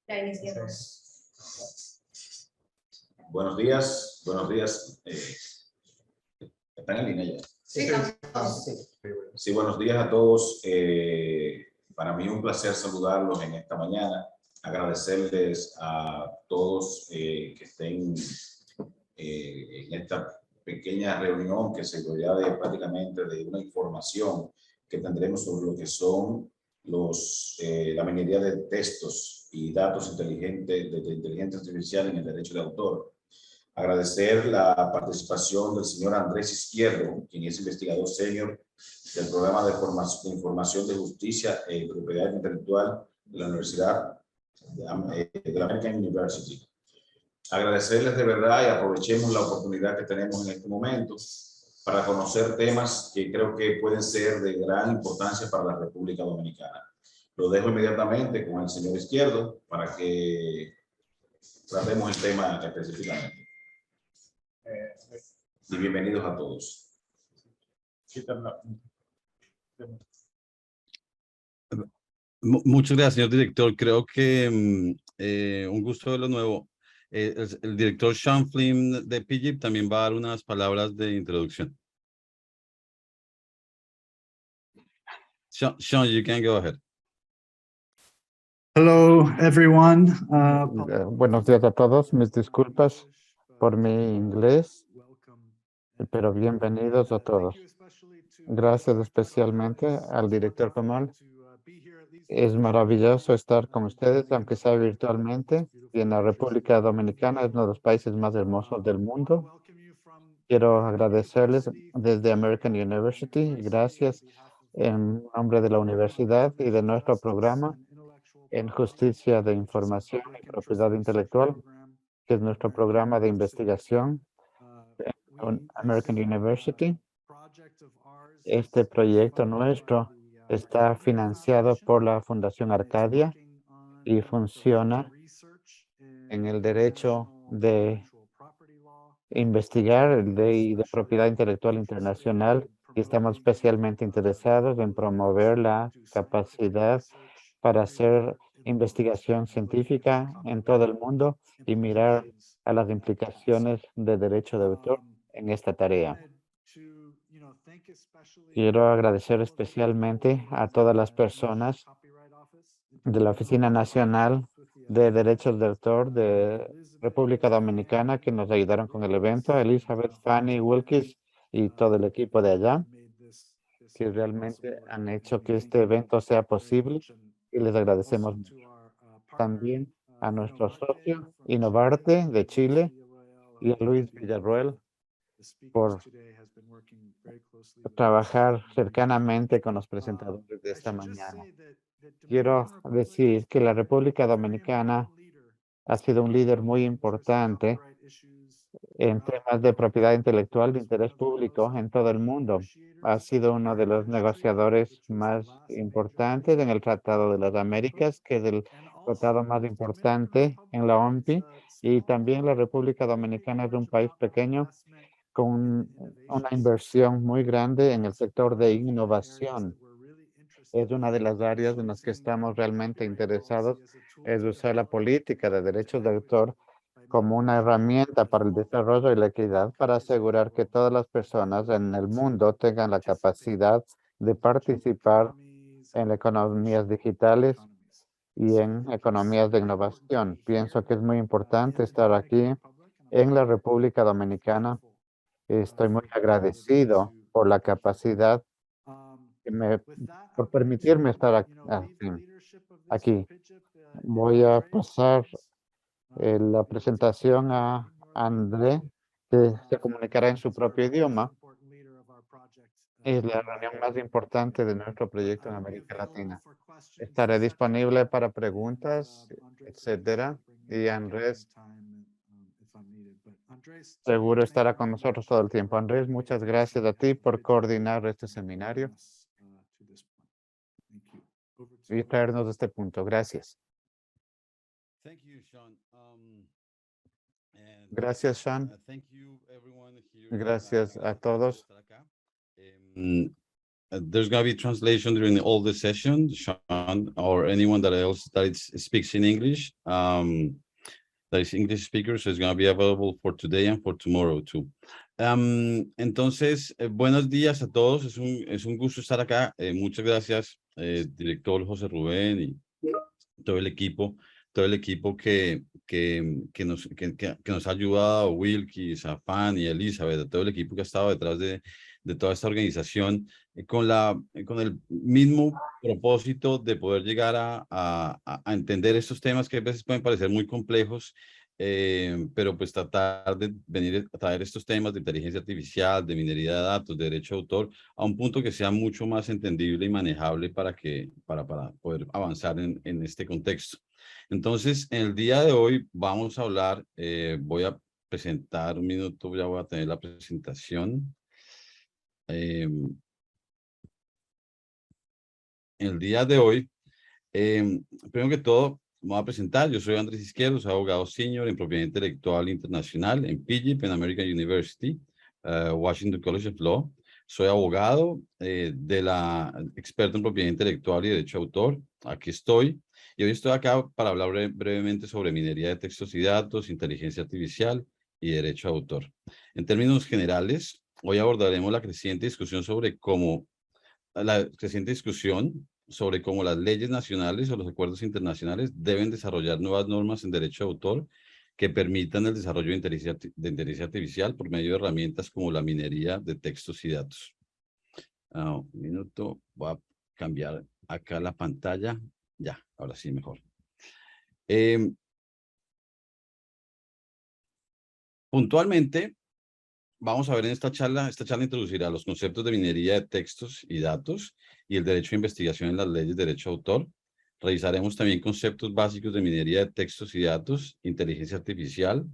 Ya iniciamos. Buenos días, buenos días. ¿Están en línea ya? Sí, estamos. Sí, buenos días a todos. Para mí es un placer saludarlos en esta mañana. Agradecerles a todos que estén en esta pequeña reunión que se rodeará de prácticamente de una información que tendremos sobre lo que son la minería de textos y datos inteligentes de inteligencia artificial en el derecho de autor. Agradecer la participación del señor Andrés Izquierdo, quien es investigador senior del programa de información de justicia y propiedad intelectual de la Universidad de la American University. Agradecerles de verdad y aprovechemos la oportunidad que tenemos en este momento para conocer temas que creo que pueden ser de gran importancia para la República Dominicana. Lo dejo inmediatamente con el señor Izquierdo para que tratemos el tema específicamente. Y bienvenidos a todos. Muchas gracias, señor director. Creo que un gusto verlo nuevo. El director Sean Flynn de PIGIP también va a dar unas palabras de introducción. Sean, you can go ahead. Hello, everyone. Buenos días a todos. Mis disculpas por mi inglés, pero bienvenidos a todos. Gracias especialmente al director Kamal. Es maravilloso estar con ustedes, aunque sea virtualmente, y en la República Dominicana es uno de los países más hermosos del mundo. Quiero agradecerles desde American University. Gracias en nombre de la universidad y de nuestro programa en Justicia de Información y Propiedad Intelectual, que es nuestro programa de investigación en American University. Este proyecto nuestro está financiado por la Fundación Arcadia y funciona en el derecho de investigar el ley de propiedad intelectual internacional y estamos especialmente interesados en promover la capacidad para hacer investigación científica en todo el mundo y mirar a las implicaciones de derecho de autor en esta tarea. Quiero agradecer especialmente a todas las personas de la Oficina Nacional de Derechos de Autor de República Dominicana que nos ayudaron con el evento, Elizabeth, Fanny, Wilkes y todo el equipo de allá, que realmente han hecho que este evento sea posible y les agradecemos mucho. También a nuestro socio Innovarte de Chile y a Luis Villarroel por trabajar cercanamente con los presentadores de esta mañana. Quiero decir que la República Dominicana ha sido un líder muy importante en temas de propiedad intelectual de interés público en todo el mundo. Ha sido uno de los negociadores más importantes en el Tratado de las Américas, que es el tratado más importante en la OMPI, y también la República Dominicana es un país pequeño con una inversión muy grande en el sector de innovación. Es una de las áreas en las que estamos realmente interesados, es usar la política de derechos de autor como una herramienta para el desarrollo y la equidad para asegurar que todas las personas en el mundo tengan la capacidad de participar en economías digitales y en economías de innovación. Pienso que es muy importante estar aquí en la República Dominicana. Estoy muy agradecido por la capacidad por permitirme estar aquí. Voy a pasar la presentación a André, que se comunicará en su propio idioma. Es la reunión más importante de nuestro proyecto en América Latina. Estaré disponible para preguntas, etcétera. Y Andrés seguro estará con nosotros todo el tiempo. Andrés, muchas gracias a ti por coordinar este seminario y traernos a este punto. Gracias. Gracias, Sean. Gracias a todos. there's going to be translation during all the session, Sean, or anyone that else that speaks in English. That is English speaker, so it's going to be available for today and for tomorrow too. Entonces, buenos días a todos. Es un gusto estar acá. Muchas gracias, director José Rubén y todo el equipo que nos ha ayudado, Wilkis, Afán y Elizabeth, todo el equipo que ha estado detrás de toda esta organización, con el mismo propósito de poder llegar a entender estos temas que a veces pueden parecer muy complejos, pero pues tratar de venir a traer estos temas de inteligencia artificial, de minería de datos, de derecho de autor, a un punto que sea mucho más entendible y manejable para poder avanzar en este contexto. Entonces, en el día de hoy vamos a hablar, voy a presentar un minuto, ya voy a tener la presentación. El día de hoy, primero que todo, me voy a presentar. Yo soy Andrés Izquierdo, soy abogado senior en propiedad intelectual internacional en PIGIP, en American University, Washington College of Law. Soy abogado experto en propiedad intelectual y derecho de autor. Aquí estoy. Y hoy estoy acá para hablar brevemente sobre minería de textos y datos, inteligencia artificial y derecho de autor. En términos generales, hoy abordaremos la creciente discusión sobre cómo las leyes nacionales o los acuerdos internacionales deben desarrollar nuevas normas en derecho de autor que permitan el desarrollo de inteligencia artificial por medio de herramientas como la minería de textos y datos. Un minuto, voy a cambiar acá la pantalla. Ya, ahora sí, mejor. Puntualmente, vamos a ver en esta charla introducirá los conceptos de minería de textos y datos y el derecho a investigación en las leyes de derecho de autor. Revisaremos también conceptos básicos de minería de textos y datos, inteligencia artificial,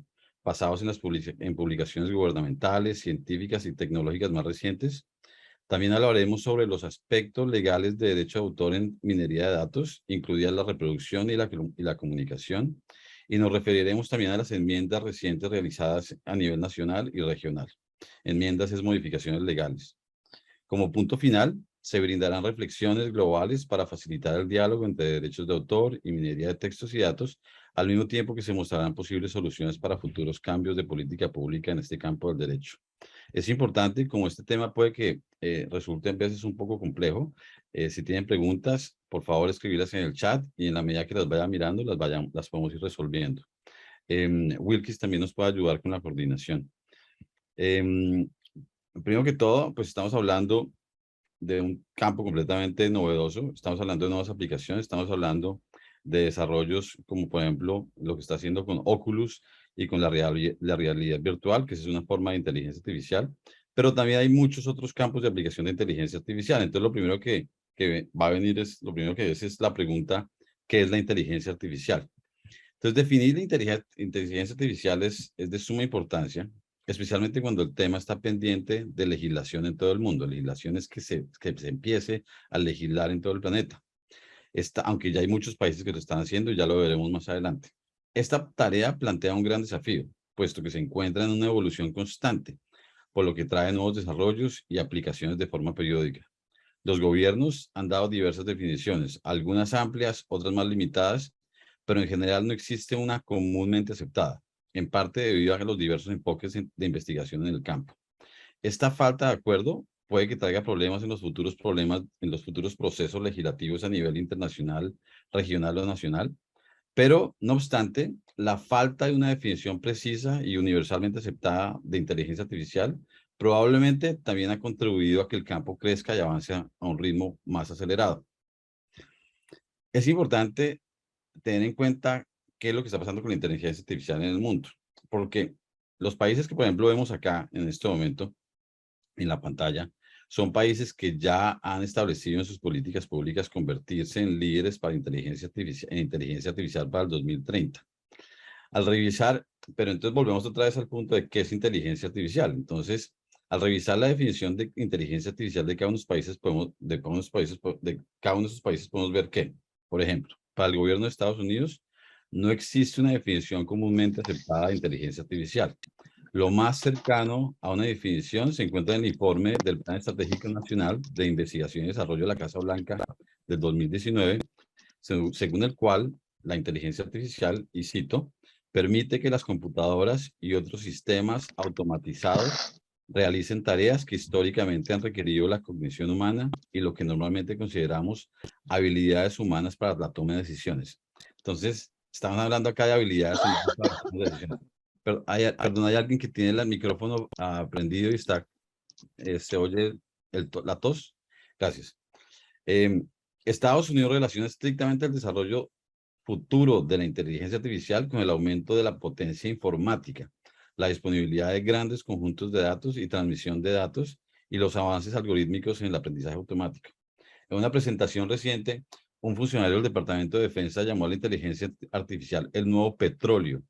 basados en publicaciones gubernamentales, científicas y tecnológicas más recientes. También hablaremos sobre los aspectos legales de derecho de autor en minería de datos, incluidas la reproducción y la comunicación. Y nos referiremos también a las enmiendas recientes realizadas a nivel nacional y regional. Enmiendas es modificaciones legales. Como punto final, se brindarán reflexiones globales para facilitar el diálogo entre derechos de autor y minería de textos y datos, al mismo tiempo que se mostrarán posibles soluciones para futuros cambios de política pública en este campo del derecho. Es importante, como este tema puede que resulte a veces un poco complejo, si tienen preguntas, por favor escribirlas en el chat y en la medida que las vaya mirando, las podemos ir resolviendo. Wilkis también nos puede ayudar con la coordinación. Primero que todo, pues estamos hablando de un campo completamente novedoso. Estamos hablando de nuevas aplicaciones, estamos hablando de desarrollos como por ejemplo lo que está haciendo con Oculus y con la realidad virtual, que es una forma de inteligencia artificial, pero también hay muchos otros campos de aplicación de inteligencia artificial. Entonces lo primero que va a venir es la pregunta, ¿qué es la inteligencia artificial? Entonces definir la inteligencia artificial es de suma importancia, especialmente cuando el tema está pendiente de legislación en todo el mundo. Legislación es que se empiece a legislar en todo el planeta. Aunque ya hay muchos países que lo están haciendo y ya lo veremos más adelante. Esta tarea plantea un gran desafío, puesto que se encuentra en una evolución constante, por lo que trae nuevos desarrollos y aplicaciones de forma periódica. Los gobiernos han dado diversas definiciones, algunas amplias, otras más limitadas, pero en general no existe una comúnmente aceptada, en parte debido a los diversos enfoques de investigación en el campo. Esta falta de acuerdo puede que traiga problemas en los futuros procesos legislativos a nivel internacional, regional o nacional, pero no obstante, la falta de una definición precisa y universalmente aceptada de inteligencia artificial probablemente también ha contribuido a que el campo crezca y avance a un ritmo más acelerado. Es importante tener en cuenta qué es lo que está pasando con la inteligencia artificial en el mundo, porque los países que, por ejemplo, vemos acá en este momento en la pantalla, son países que ya han establecido en sus políticas públicas convertirse en líderes para inteligencia artificial para el 2030. Al revisar, pero entonces volvemos otra vez al punto de qué es inteligencia artificial. Entonces, al revisar la definición de inteligencia artificial de cada uno de esos países podemos ver que, por ejemplo, para el gobierno de Estados Unidos no existe una definición comúnmente aceptada de inteligencia artificial. Lo más cercano a una definición se encuentra en el informe del Plan Estratégico Nacional de Investigación y Desarrollo de la Casa Blanca del 2019, según el cual la inteligencia artificial, y cito, permite que las computadoras y otros sistemas automatizados realicen tareas que históricamente han requerido la cognición humana y lo que normalmente consideramos habilidades humanas para la toma de decisiones. Entonces, estamos hablando acá de habilidades humanas para la toma de decisiones. Pero perdón, hay alguien que tiene el micrófono prendido y está, se oye la tos. Gracias. Estados Unidos relaciona estrictamente el desarrollo futuro de la inteligencia artificial con el aumento de la potencia informática, la disponibilidad de grandes conjuntos de datos y transmisión de datos y los avances algorítmicos en el aprendizaje automático. En una presentación reciente, un funcionario del Departamento de Defensa llamó a la inteligencia artificial el nuevo petróleo,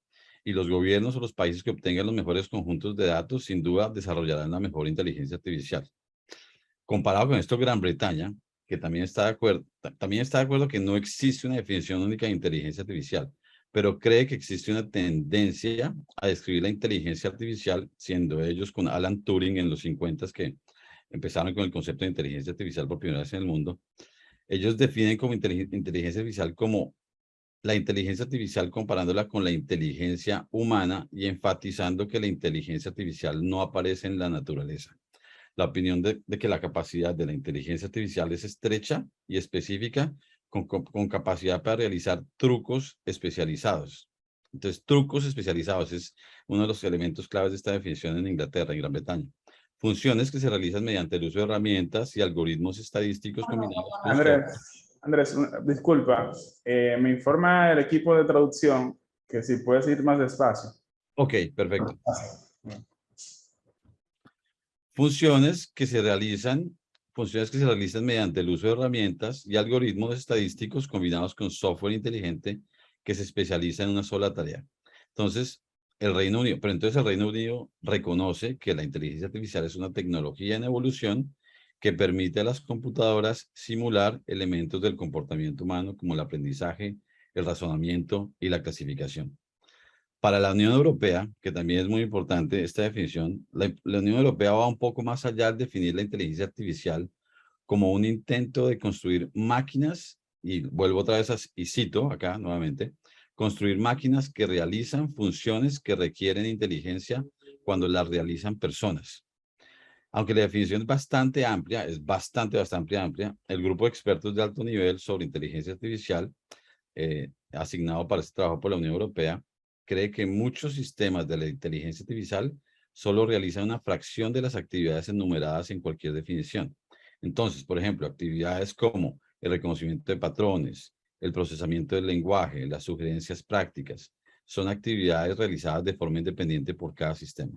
y los gobiernos o los países que obtengan los mejores conjuntos de datos sin duda desarrollarán la mejor inteligencia artificial. Comparado con esto, Gran Bretaña, que también está de acuerdo que no existe una definición única de inteligencia artificial, pero cree que existe una tendencia a describir la inteligencia artificial, siendo ellos con Alan Turing en los 50s que empezaron con el concepto de inteligencia artificial por primera vez en el mundo. Ellos definen como inteligencia artificial como la inteligencia artificial comparándola con la inteligencia humana y enfatizando que la inteligencia artificial no aparece en la naturaleza. La opinión de que la capacidad de la inteligencia artificial es estrecha y específica con capacidad para realizar trucos especializados. Entonces, trucos especializados es uno de los elementos claves de esta definición en Inglaterra y Gran Bretaña. Funciones que se realizan mediante el uso de herramientas y algoritmos estadísticos combinados con Andrés, disculpa, me informa el equipo de traducción que si puedes ir más despacio. Ok, perfecto. Funciones que se realizan mediante el uso de herramientas y algoritmos estadísticos combinados con software inteligente que se especializa en una sola tarea. Entonces, el Reino Unido reconoce que la inteligencia artificial es una tecnología en evolución que permite a las computadoras simular elementos del comportamiento humano como el aprendizaje, el razonamiento y la clasificación. Para la Unión Europea, que también es muy importante esta definición, la Unión Europea va un poco más allá al definir la inteligencia artificial como un intento de construir máquinas, y vuelvo otra vez y cito acá nuevamente, construir máquinas que realizan funciones que requieren inteligencia cuando las realizan personas. Aunque la definición es bastante amplia, bastante amplia, el grupo de expertos de alto nivel sobre inteligencia artificial asignado para este trabajo por la Unión Europea cree que muchos sistemas de la inteligencia artificial solo realizan una fracción de las actividades enumeradas en cualquier definición. Entonces, por ejemplo, actividades como el reconocimiento de patrones, el procesamiento del lenguaje, las sugerencias prácticas, son actividades realizadas de forma independiente por cada sistema.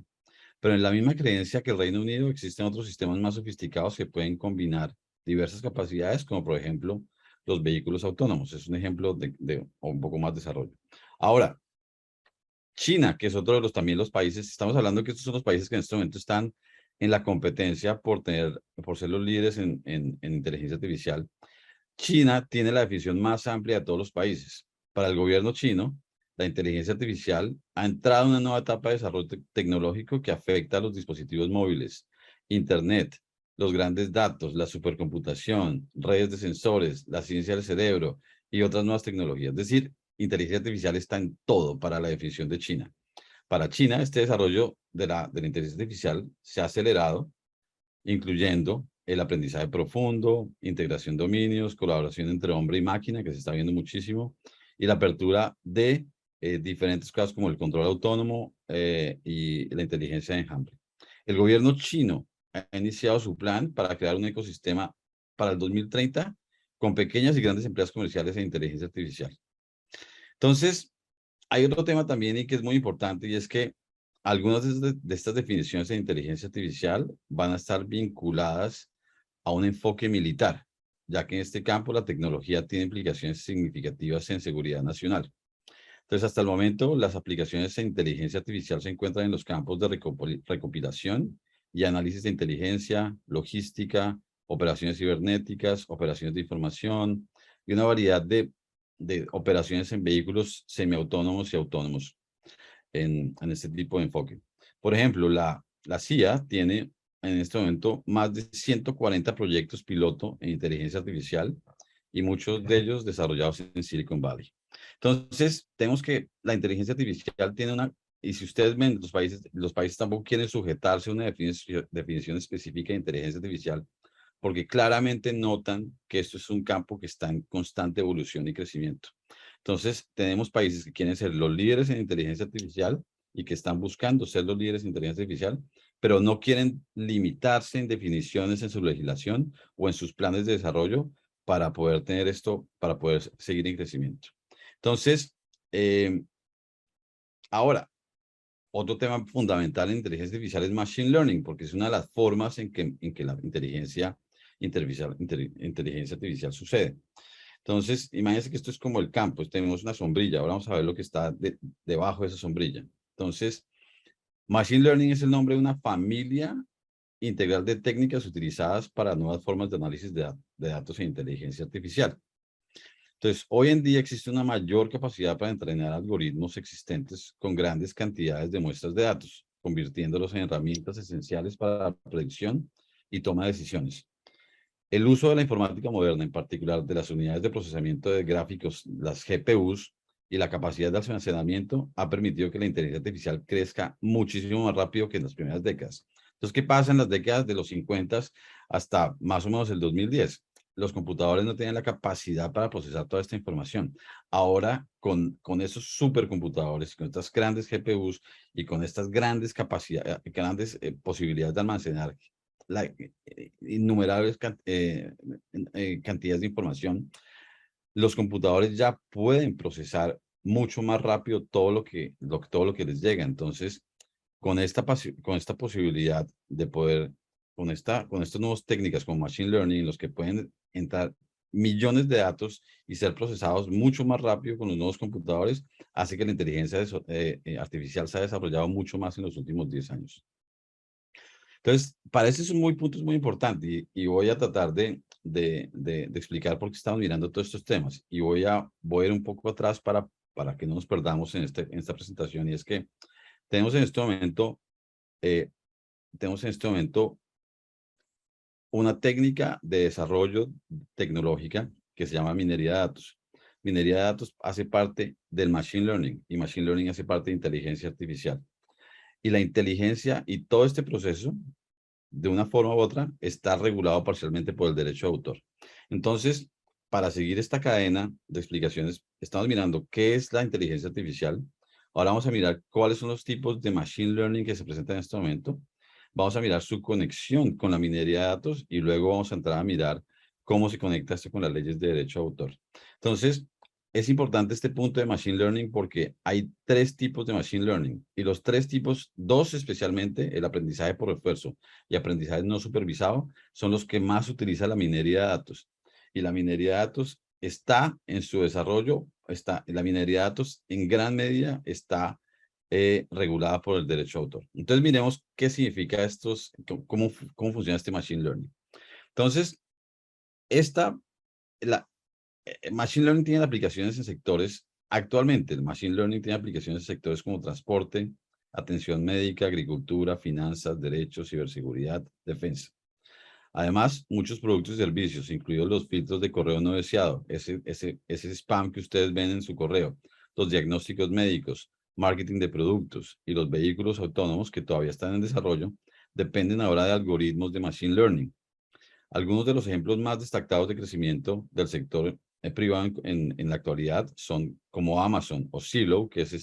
Pero en la misma creencia que el Reino Unido existen otros sistemas más sofisticados que pueden combinar diversas capacidades, como por ejemplo los vehículos autónomos. Es un ejemplo de un poco más desarrollo. Ahora, China, que es otro de los países, estamos hablando que estos son los países que en este momento están en la competencia por ser los líderes en inteligencia artificial. China tiene la definición más amplia de todos los países. Para el gobierno chino, la inteligencia artificial ha entrado en una nueva etapa de desarrollo tecnológico que afecta a los dispositivos móviles, Internet, los grandes datos, la supercomputación, redes de sensores, la ciencia del cerebro y otras nuevas tecnologías. Es decir, inteligencia artificial está en todo para la definición de China. Para China, este desarrollo de la inteligencia artificial se ha acelerado, incluyendo el aprendizaje profundo, integración de dominios, colaboración entre hombre y máquina, que se está viendo muchísimo, y la apertura de diferentes cosas como el control autónomo y la inteligencia de enjambre. El gobierno chino ha iniciado su plan para crear un ecosistema para el 2030 con pequeñas y grandes empresas comerciales e inteligencia artificial. Entonces, hay otro tema también y que es muy importante, y es que algunas de estas definiciones de inteligencia artificial van a estar vinculadas a un enfoque militar, ya que en este campo la tecnología tiene implicaciones significativas en seguridad nacional. Entonces, hasta el momento, las aplicaciones de inteligencia artificial se encuentran en los campos de recopilación y análisis de inteligencia, logística, operaciones cibernéticas, operaciones de información y una variedad de operaciones en vehículos semiautónomos y autónomos en este tipo de enfoque. Por ejemplo, la CIA tiene en este momento más de 140 proyectos piloto en inteligencia artificial y muchos de ellos desarrollados en Silicon Valley. Entonces, tenemos que la inteligencia artificial tiene una, y si ustedes ven, los países tampoco quieren sujetarse a una definición específica de inteligencia artificial, porque claramente notan que esto es un campo que está en constante evolución y crecimiento. Entonces, tenemos países que quieren ser los líderes en inteligencia artificial y que están buscando ser los líderes en inteligencia artificial, pero no quieren limitarse en definiciones en su legislación o en sus planes de desarrollo para poder tener esto, para poder seguir en crecimiento. Entonces, ahora, otro tema fundamental en inteligencia artificial es Machine Learning, porque es una de las formas en que la inteligencia artificial sucede. Entonces, imagínense que esto es como el campo, tenemos una sombrilla, ahora vamos a ver lo que está debajo de esa sombrilla. Entonces, Machine Learning es el nombre de una familia integral de técnicas utilizadas para nuevas formas de análisis de datos e inteligencia artificial. Entonces, hoy en día existe una mayor capacidad para entrenar algoritmos existentes con grandes cantidades de muestras de datos, convirtiéndolos en herramientas esenciales para la predicción y toma de decisiones. El uso de la informática moderna, en particular de las unidades de procesamiento de gráficos, las GPUs, y la capacidad de almacenamiento ha permitido que la inteligencia artificial crezca muchísimo más rápido que en las primeras décadas. Entonces, ¿qué pasa en las décadas de los 50 hasta más o menos el 2010? Los computadores no tenían la capacidad para procesar toda esta información. Ahora, con esos supercomputadores, con estas grandes GPUs y con estas grandes capacidades, grandes posibilidades de almacenar innumerables cantidades de información, los computadores ya pueden procesar mucho más rápido todo lo que les llega. Entonces, con esta posibilidad de poder, con estas nuevas técnicas como Machine Learning, en los que pueden entrar millones de datos y ser procesados mucho más rápido con los nuevos computadores, hace que la inteligencia artificial se ha desarrollado mucho más en los últimos 10 años. Entonces, para eso es un punto muy importante y voy a tratar de explicar por qué estamos mirando todos estos temas. Y voy a ir un poco atrás para que no nos perdamos en esta presentación. Y es que tenemos en este momento una técnica de desarrollo tecnológica que se llama minería de datos. Minería de datos hace parte del Machine Learning y Machine Learning hace parte de inteligencia artificial. Y la inteligencia y todo este proceso, de una forma u otra, está regulado parcialmente por el derecho de autor. Entonces, para seguir esta cadena de explicaciones, estamos mirando qué es la inteligencia artificial. Ahora vamos a mirar cuáles son los tipos de Machine Learning que se presentan en este momento. Vamos a mirar su conexión con la minería de datos y luego vamos a entrar a mirar cómo se conecta esto con las leyes de derecho de autor. Entonces, es importante este punto de Machine Learning porque hay 3 tipos de Machine Learning y los 3 tipos, 2 especialmente, el aprendizaje por refuerzo y aprendizaje no supervisado, son los que más utiliza la minería de datos. Y la minería de datos está en su desarrollo, la minería de datos en gran medida está regulada por el derecho de autor. Entonces miremos qué significa cómo funciona este Machine Learning. Entonces, Machine Learning tiene aplicaciones en sectores, actualmente el Machine Learning tiene aplicaciones en sectores como transporte, atención médica, agricultura, finanzas, derechos, ciberseguridad, defensa. Además, muchos productos y servicios, incluidos los filtros de correo no deseado, ese spam que ustedes ven en su correo, los diagnósticos médicos, marketing de productos y los vehículos autónomos que todavía están en desarrollo, dependen ahora de algoritmos de Machine Learning. Algunos de los ejemplos más destacados de crecimiento del sector privado en la actualidad son como Amazon o Zillow, que es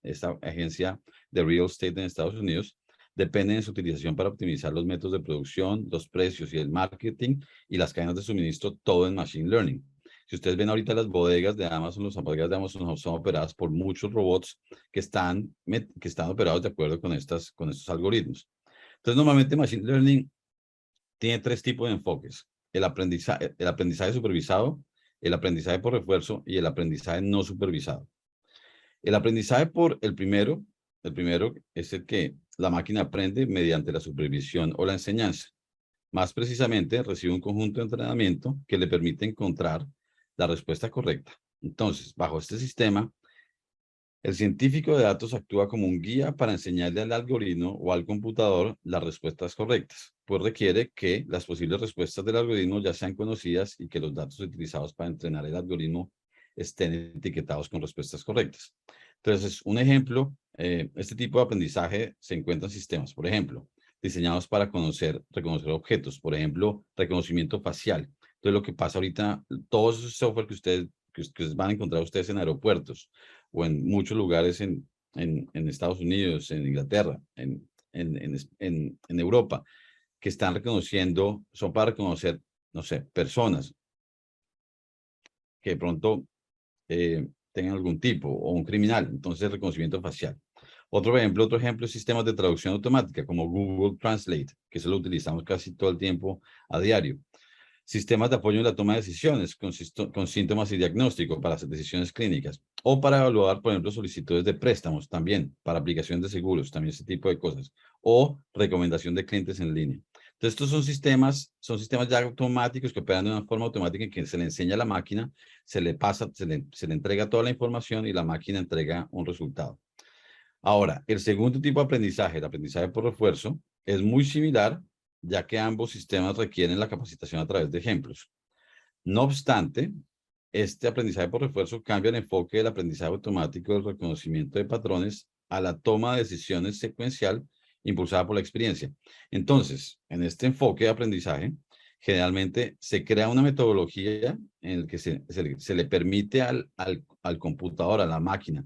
esta agencia de real estate en Estados Unidos, dependen de su utilización para optimizar los métodos de producción, los precios y el marketing y las cadenas de suministro, todo en Machine Learning. Si ustedes ven ahorita las bodegas de Amazon, las bodegas de Amazon son operadas por muchos robots que están operados de acuerdo con estos algoritmos. Entonces, normalmente Machine Learning tiene 3 tipos de enfoques: el aprendizaje supervisado, el aprendizaje por refuerzo y el aprendizaje no supervisado. El aprendizaje el primero es el que la máquina aprende mediante la supervisión o la enseñanza. Más precisamente, recibe un conjunto de entrenamiento que le permite encontrar la respuesta correcta. Entonces, bajo este sistema, El científico de datos actúa como un guía para enseñarle al algoritmo o al computador las respuestas correctas, pues requiere que las posibles respuestas del algoritmo ya sean conocidas y que los datos utilizados para entrenar el algoritmo estén etiquetados con respuestas correctas. Entonces, un ejemplo, este tipo de aprendizaje se encuentra en sistemas, por ejemplo, diseñados para reconocer objetos, por ejemplo, reconocimiento facial. Entonces, lo que pasa ahorita, todos esos software que ustedes van a encontrar ustedes en aeropuertos o en muchos lugares en Estados Unidos, en Inglaterra, en Europa, que están reconociendo, son para reconocer, no sé, personas que de pronto tengan algún tipo, o un criminal, entonces reconocimiento facial. Otro ejemplo es sistemas de traducción automática, como Google Translate, que eso lo utilizamos casi todo el tiempo a diario. Sistemas de apoyo en la toma de decisiones con síntomas y diagnóstico para hacer decisiones clínicas, o para evaluar, por ejemplo, solicitudes de préstamos también, para aplicación de seguros, también ese tipo de cosas, o recomendación de clientes en línea. Entonces, estos son sistemas ya automáticos que operan de una forma automática en que se le enseña a la máquina, se le entrega toda la información y la máquina entrega un resultado. Ahora, el segundo tipo de aprendizaje, el aprendizaje por refuerzo, es muy similar, ya que ambos sistemas requieren la capacitación a través de ejemplos. No obstante, este aprendizaje por refuerzo cambia el enfoque del aprendizaje automático del reconocimiento de patrones a la toma de decisiones secuencial impulsada por la experiencia. Entonces, en este enfoque de aprendizaje, generalmente se crea una metodología en la que se le permite al computador, a la máquina,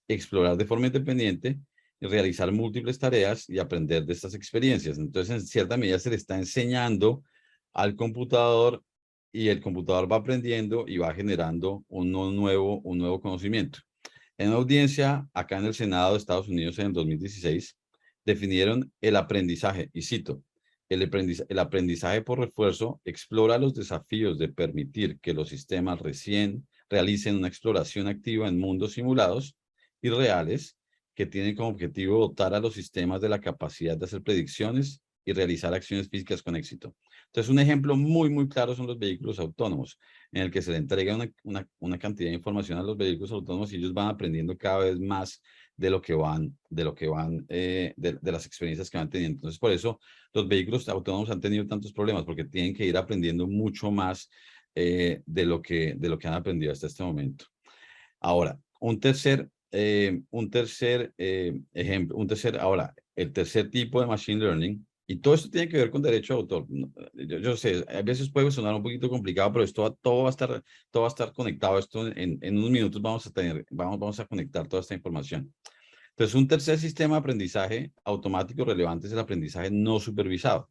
explorar de forma independiente y realizar múltiples tareas y aprender de estas experiencias. Entonces, en cierta medida se le está enseñando al computador y el computador va aprendiendo y va generando un nuevo conocimiento. En una audiencia acá en el Senado de Estados Unidos en el 2016, definieron el aprendizaje, y cito, el aprendizaje por refuerzo explora los desafíos de permitir que los sistemas realicen una exploración activa en mundos simulados y reales que tienen como objetivo dotar a los sistemas de la capacidad de hacer predicciones y realizar acciones físicas con éxito. Entonces, un ejemplo muy claro son los vehículos autónomos, en el que se le entrega una cantidad de información a los vehículos autónomos y ellos van aprendiendo cada vez más de las experiencias que van teniendo. Entonces, por eso los vehículos autónomos han tenido tantos problemas, porque tienen que ir aprendiendo mucho más de lo que han aprendido hasta este momento. Ahora, el tercer tipo de Machine Learning, y todo esto tiene que ver con derecho de autor. Yo sé, a veces puede sonar un poquito complicado, pero todo va a estar conectado. Esto en unos minutos vamos a conectar toda esta información. Entonces, un tercer sistema de aprendizaje automático relevante es el aprendizaje no supervisado.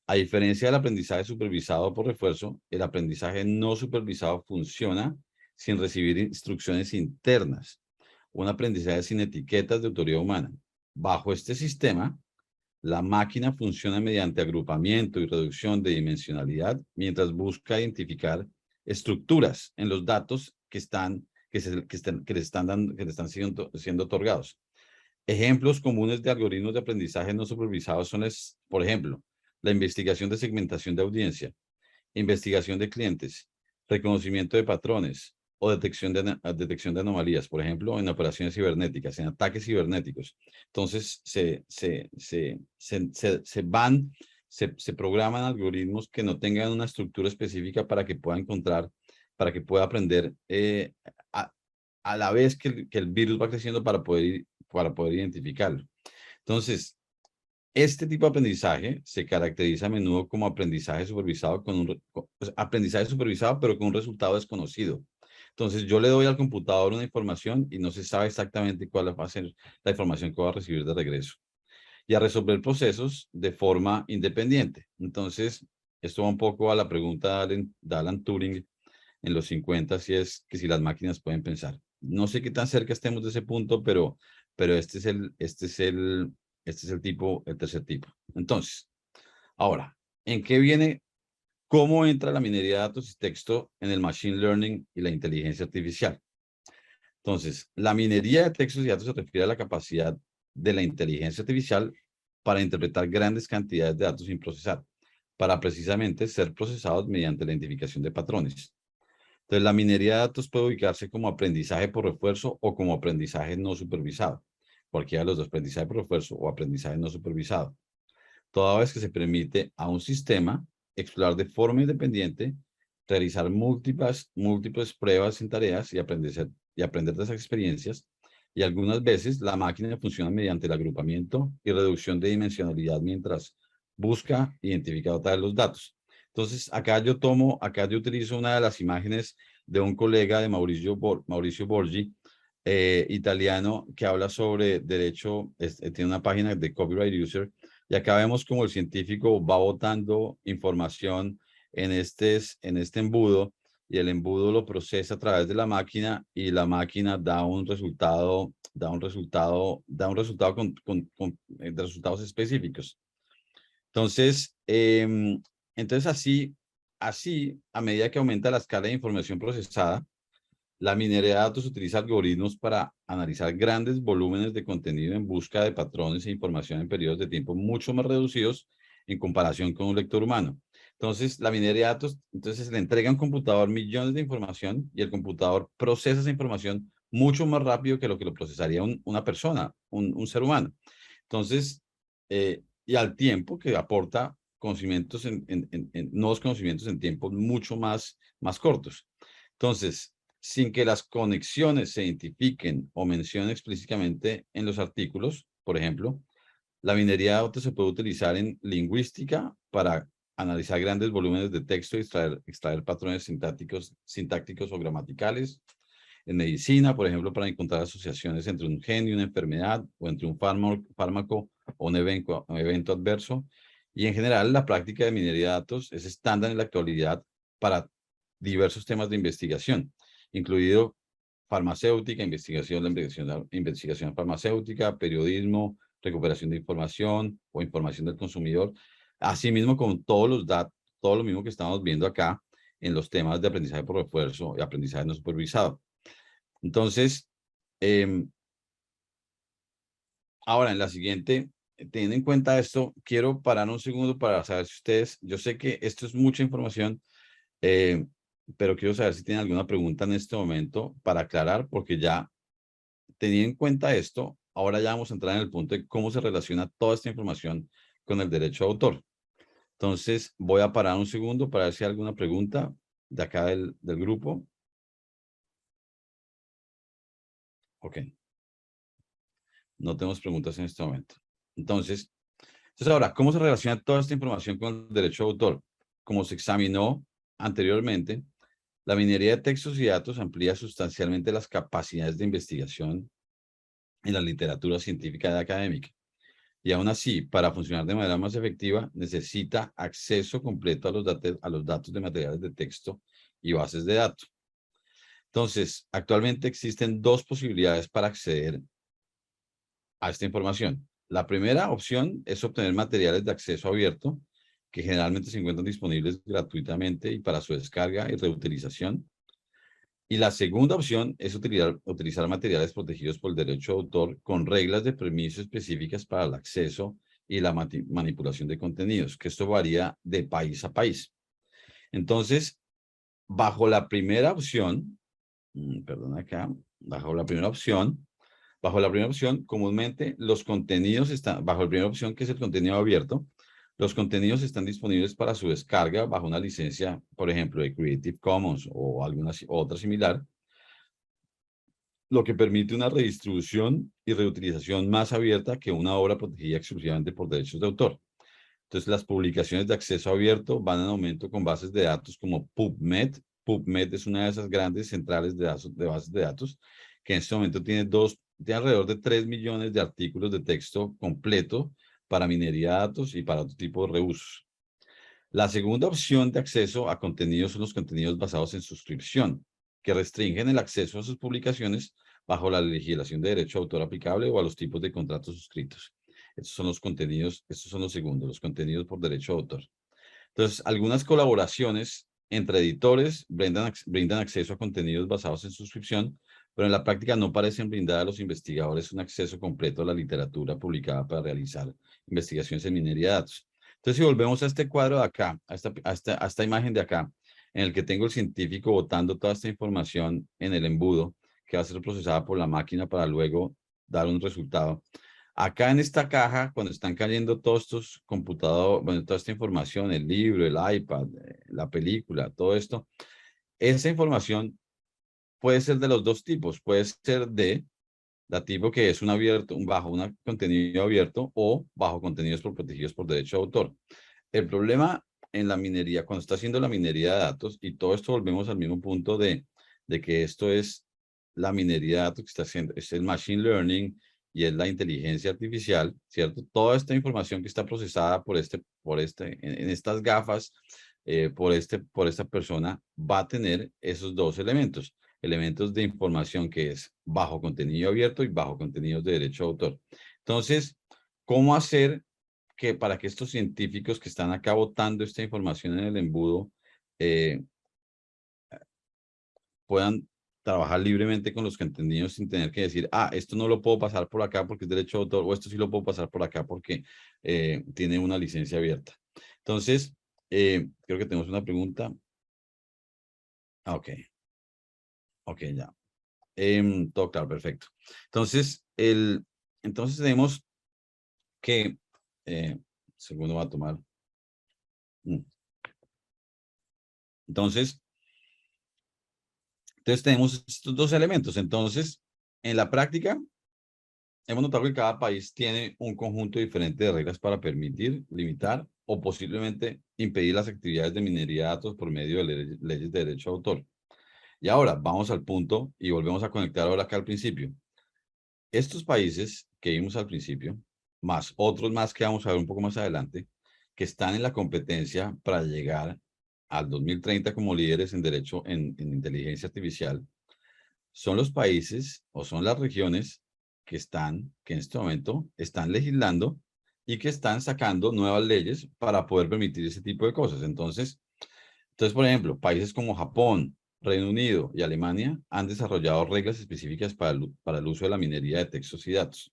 A diferencia del aprendizaje supervisado por refuerzo, el aprendizaje no supervisado funciona sin recibir instrucciones internas. Un aprendizaje sin etiquetas de autoridad humana. Bajo este sistema, la máquina funciona mediante agrupamiento y reducción de dimensionalidad mientras busca identificar estructuras en los datos que le están siendo otorgados. Ejemplos comunes de algoritmos de aprendizaje no supervisados son, por ejemplo, la investigación de segmentación de audiencia, investigación de clientes, reconocimiento de patrones o detección de anomalías, por ejemplo, en operaciones cibernéticas, en ataques cibernéticos. Entonces, se programan algoritmos que no tengan una estructura específica para que pueda aprender a la vez que el virus va creciendo para poder identificarlo. Entonces, este tipo de aprendizaje se caracteriza a menudo como aprendizaje supervisado, pero con un resultado desconocido. Entonces, yo le doy al computador una información y no se sabe exactamente cuál va a ser la información que va a recibir de regreso. Y a resolver procesos de forma independiente. Entonces, esto va un poco a la pregunta de Alan Turing en los 50, si es que si las máquinas pueden pensar. No sé qué tan cerca estemos de ese punto, pero este es el tercer tipo. Entonces, ahora, ¿en qué viene? ¿Cómo entra la minería de datos y texto en el Machine Learning y la inteligencia artificial? Entonces, la minería de textos y datos se refiere a la capacidad de la inteligencia artificial para interpretar grandes cantidades de datos sin procesar, para precisamente ser procesados mediante la identificación de patrones. Entonces, la minería de datos puede ubicarse como aprendizaje por refuerzo o como aprendizaje no supervisado. Cualquiera de los dos, aprendizaje por refuerzo o aprendizaje no supervisado. Toda vez que se permite a un sistema explorar de forma independiente, realizar múltiples pruebas en tareas y aprender de esas experiencias. Y algunas veces la máquina funciona mediante el agrupamiento y reducción de dimensionalidad mientras busca, identifica o trae los datos. Entonces, acá yo utilizo una de las imágenes de un colega de Mauricio Borgi, italiano, que habla sobre derecho, tiene una página de Copyright User, y acá vemos como el científico va botando información en este embudo, y el embudo lo procesa a través de la máquina, y la máquina da un resultado de resultados específicos. Entonces, así, a medida que aumenta la escala de información procesada, la minería de datos utiliza algoritmos para analizar grandes volúmenes de contenido en busca de patrones e información en periodos de tiempo mucho más reducidos en comparación con un lector humano. Entonces, la minería de datos, se le entrega a un computador millones de información y el computador procesa esa información mucho más rápido que lo procesaría una persona, un ser humano. Entonces, y al tiempo que aporta conocimientos nuevos conocimientos en tiempos mucho más cortos. Entonces, sin que las conexiones se identifiquen o mencionen explícitamente en los artículos, por ejemplo, la minería de datos se puede utilizar en lingüística para analizar grandes volúmenes de texto y extraer patrones sintácticos o gramaticales. En medicina, por ejemplo, para encontrar asociaciones entre un gen y una enfermedad, o entre un fármaco o un evento adverso. Y en general, la práctica de minería de datos es estándar en la actualidad para diversos temas de investigación, incluido farmacéutica, investigación farmacéutica, periodismo, recuperación de información o información del consumidor, asimismo con todo lo mismo que estamos viendo acá en los temas de aprendizaje por refuerzo y aprendizaje no supervisado. Entonces, ahora en la siguiente, teniendo en cuenta esto, quiero parar un segundo para saber si ustedes, yo sé que esto es mucha información, pero quiero saber si tienen alguna pregunta en este momento para aclarar, porque ya teniendo en cuenta esto, ahora ya vamos a entrar en el punto de cómo se relaciona toda esta información con el derecho de autor. Entonces, voy a parar un segundo para ver si hay alguna pregunta de acá del grupo. Ok. No tenemos preguntas en este momento. Entonces ahora, ¿cómo se relaciona toda esta información con el derecho de autor? Como se examinó anteriormente, la minería de textos y datos amplía sustancialmente las capacidades de investigación en la literatura científica y académica. Y aún así, para funcionar de manera más efectiva, necesita acceso completo a los datos de materiales de texto y bases de datos. Entonces, actualmente existen dos posibilidades para acceder a esta información. La primera opción es obtener materiales de acceso abierto, que generalmente se encuentran disponibles gratuitamente y para su descarga y reutilización. Y la segunda opción es utilizar materiales protegidos por el derecho de autor con reglas de permiso específicas para el acceso y la manipulación de contenidos, que esto varía de país a país. Entonces, bajo la primera opción, bajo la primera opción, comúnmente los contenidos están, bajo la primera opción, que es el contenido abierto, los contenidos están disponibles para su descarga bajo una licencia, por ejemplo, de Creative Commons o alguna otra similar, lo que permite una redistribución y reutilización más abierta que una obra protegida exclusivamente por derechos de autor. Entonces, las publicaciones de acceso abierto van en aumento con bases de datos como PubMed. PubMed es una de esas grandes centrales de bases de datos que en este momento tiene alrededor de 3 millones de artículos de texto completo para minería de datos y para otro tipo de reusos. La segunda opción de acceso a contenidos son los contenidos basados en suscripción, que restringen el acceso a sus publicaciones bajo la legislación de derecho de autor aplicable o a los tipos de contratos suscritos. Estos son los segundos, los contenidos por derecho de autor. Entonces, algunas colaboraciones entre editores brindan acceso a contenidos basados en suscripción, pero en la práctica no parecen brindar a los investigadores un acceso completo a la literatura publicada para realizar investigaciones en minería de datos. Entonces, si volvemos a este cuadro de acá, a esta imagen de acá, en el que tengo el científico botando toda esta información en el embudo que va a ser procesada por la máquina para luego dar un resultado. Acá en esta caja, cuando están cayendo todos estos computadores, bueno, toda esta información, el libro, el iPad, la película, todo esto, esa información puede ser de los dos tipos. Puede ser de la tipo que es un abierto, un bajo un contenido abierto o bajo contenidos protegidos por derecho de autor. El problema en la minería, cuando está haciendo la minería de datos, y todo esto volvemos al mismo punto de que esto es la minería de datos que está haciendo, es el machine learning y es la inteligencia artificial, ¿cierto? Toda esta información que está procesada en estas gafas, por esta persona, va a tener esos dos elementos de información que es bajo contenido abierto y bajo contenidos de derecho de autor. Entonces, ¿cómo hacer para que estos científicos que están acá botando esta información en el embudo puedan trabajar libremente con los contenidos sin tener que decir, esto no lo puedo pasar por acá porque es derecho de autor, o esto sí lo puedo pasar por acá porque tiene una licencia abierta? Entonces, creo que tenemos una pregunta. Ok. Ok, ya. Todo claro, perfecto. Entonces, tenemos que, segundo va a tomar. Entonces tenemos estos dos elementos. Entonces, en la práctica, hemos notado que cada país tiene un conjunto diferente de reglas para permitir, limitar o posiblemente impedir las actividades de minería de datos por medio de leyes de derecho de autor. Y ahora vamos al punto y volvemos a conectar ahora acá al principio. Estos países que vimos al principio, más otros más que vamos a ver un poco más adelante, que están en la competencia para llegar al 2030 como líderes en derecho en inteligencia artificial, son los países o son las regiones que en este momento están legislando y que están sacando nuevas leyes para poder permitir ese tipo de cosas. Entonces, por ejemplo, países como Japón, Reino Unido y Alemania han desarrollado reglas específicas para el uso de la minería de textos y datos.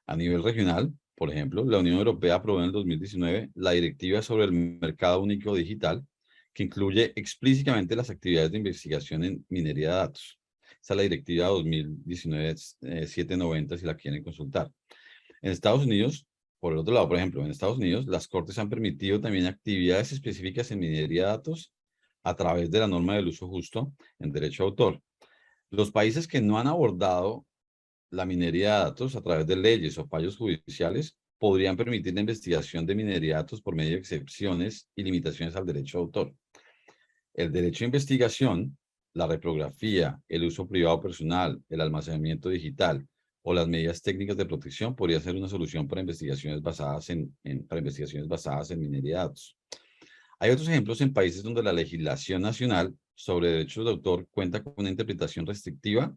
A nivel regional, por ejemplo, la Unión Europea aprobó en el 2019 la Directiva sobre el Mercado Único Digital, que incluye explícitamente las actividades de investigación en minería de datos. Esa es la Directiva 2019-790, si la quieren consultar. En Estados Unidos, por el otro lado, por ejemplo, en Estados Unidos, las cortes han permitido también actividades específicas en minería de datos a través de la norma del uso justo en derecho de autor. Los países que no han abordado la minería de datos a través de leyes o fallos judiciales podrían permitir la investigación de minería de datos por medio de excepciones y limitaciones al derecho de autor. El derecho a investigación, la reprografía, el uso privado personal, el almacenamiento digital o las medidas técnicas de protección podría ser una solución para investigaciones basadas en minería de datos. Hay otros ejemplos en países donde la legislación nacional sobre derechos de autor cuenta con una interpretación restrictiva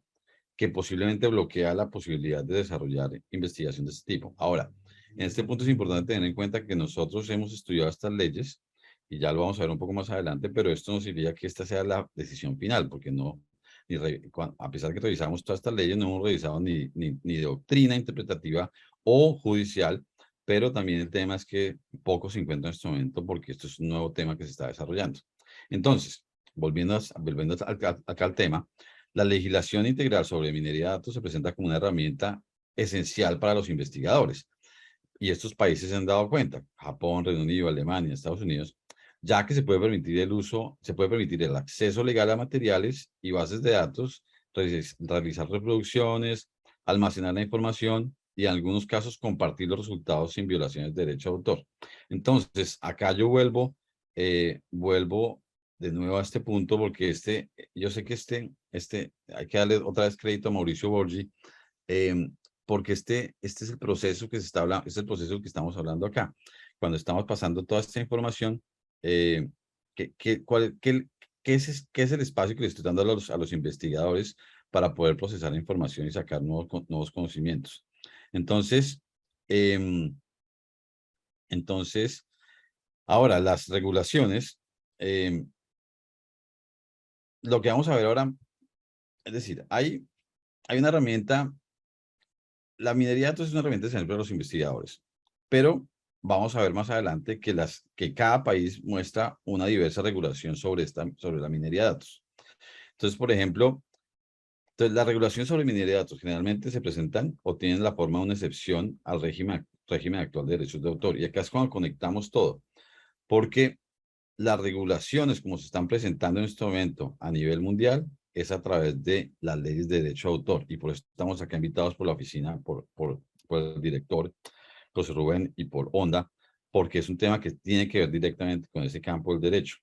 que posiblemente bloquea la posibilidad de desarrollar investigación de este tipo. Ahora, en este punto es importante tener en cuenta que nosotros hemos estudiado estas leyes y ya lo vamos a ver un poco más adelante, pero esto no significa que esta sea la decisión final, porque a pesar de que revisamos todas estas leyes, no hemos revisado ni doctrina interpretativa o judicial, pero también el tema es que poco se encuentra en este momento porque esto es un nuevo tema que se está desarrollando. Entonces, volviendo acá al tema, la legislación integral sobre minería de datos se presenta como una herramienta esencial para los investigadores. Y estos países se han dado cuenta, Japón, Reino Unido, Alemania, Estados Unidos, ya que se puede permitir el acceso legal a materiales y bases de datos, realizar reproducciones, almacenar la información y en algunos casos compartir los resultados sin violaciones de derecho de autor. Entonces, acá yo vuelvo de nuevo a este punto porque yo sé que hay que darle otra vez crédito a Mauricio Borgi, porque este es el proceso que se está hablando, es el proceso que estamos hablando acá. Cuando estamos pasando toda esta información, ¿qué es el espacio que le estoy dando a los investigadores para poder procesar la información y sacar nuevos conocimientos? Entonces, ahora las regulaciones, lo que vamos a ver ahora, es decir, hay una herramienta. La minería de datos es una herramienta esencial para los investigadores, pero vamos a ver más adelante que cada país muestra una diversa regulación sobre la minería de datos. Entonces, por ejemplo, la regulación sobre minería de datos generalmente se presentan o tienen la forma de una excepción al régimen actual de derechos de autor. Y acá es cuando conectamos todo, porque las regulaciones como se están presentando en este momento a nivel mundial es a través de las leyes de derecho de autor. Y por eso estamos acá invitados por la oficina, por el director, José Rubén, y por Onda, porque es un tema que tiene que ver directamente con ese campo del derecho,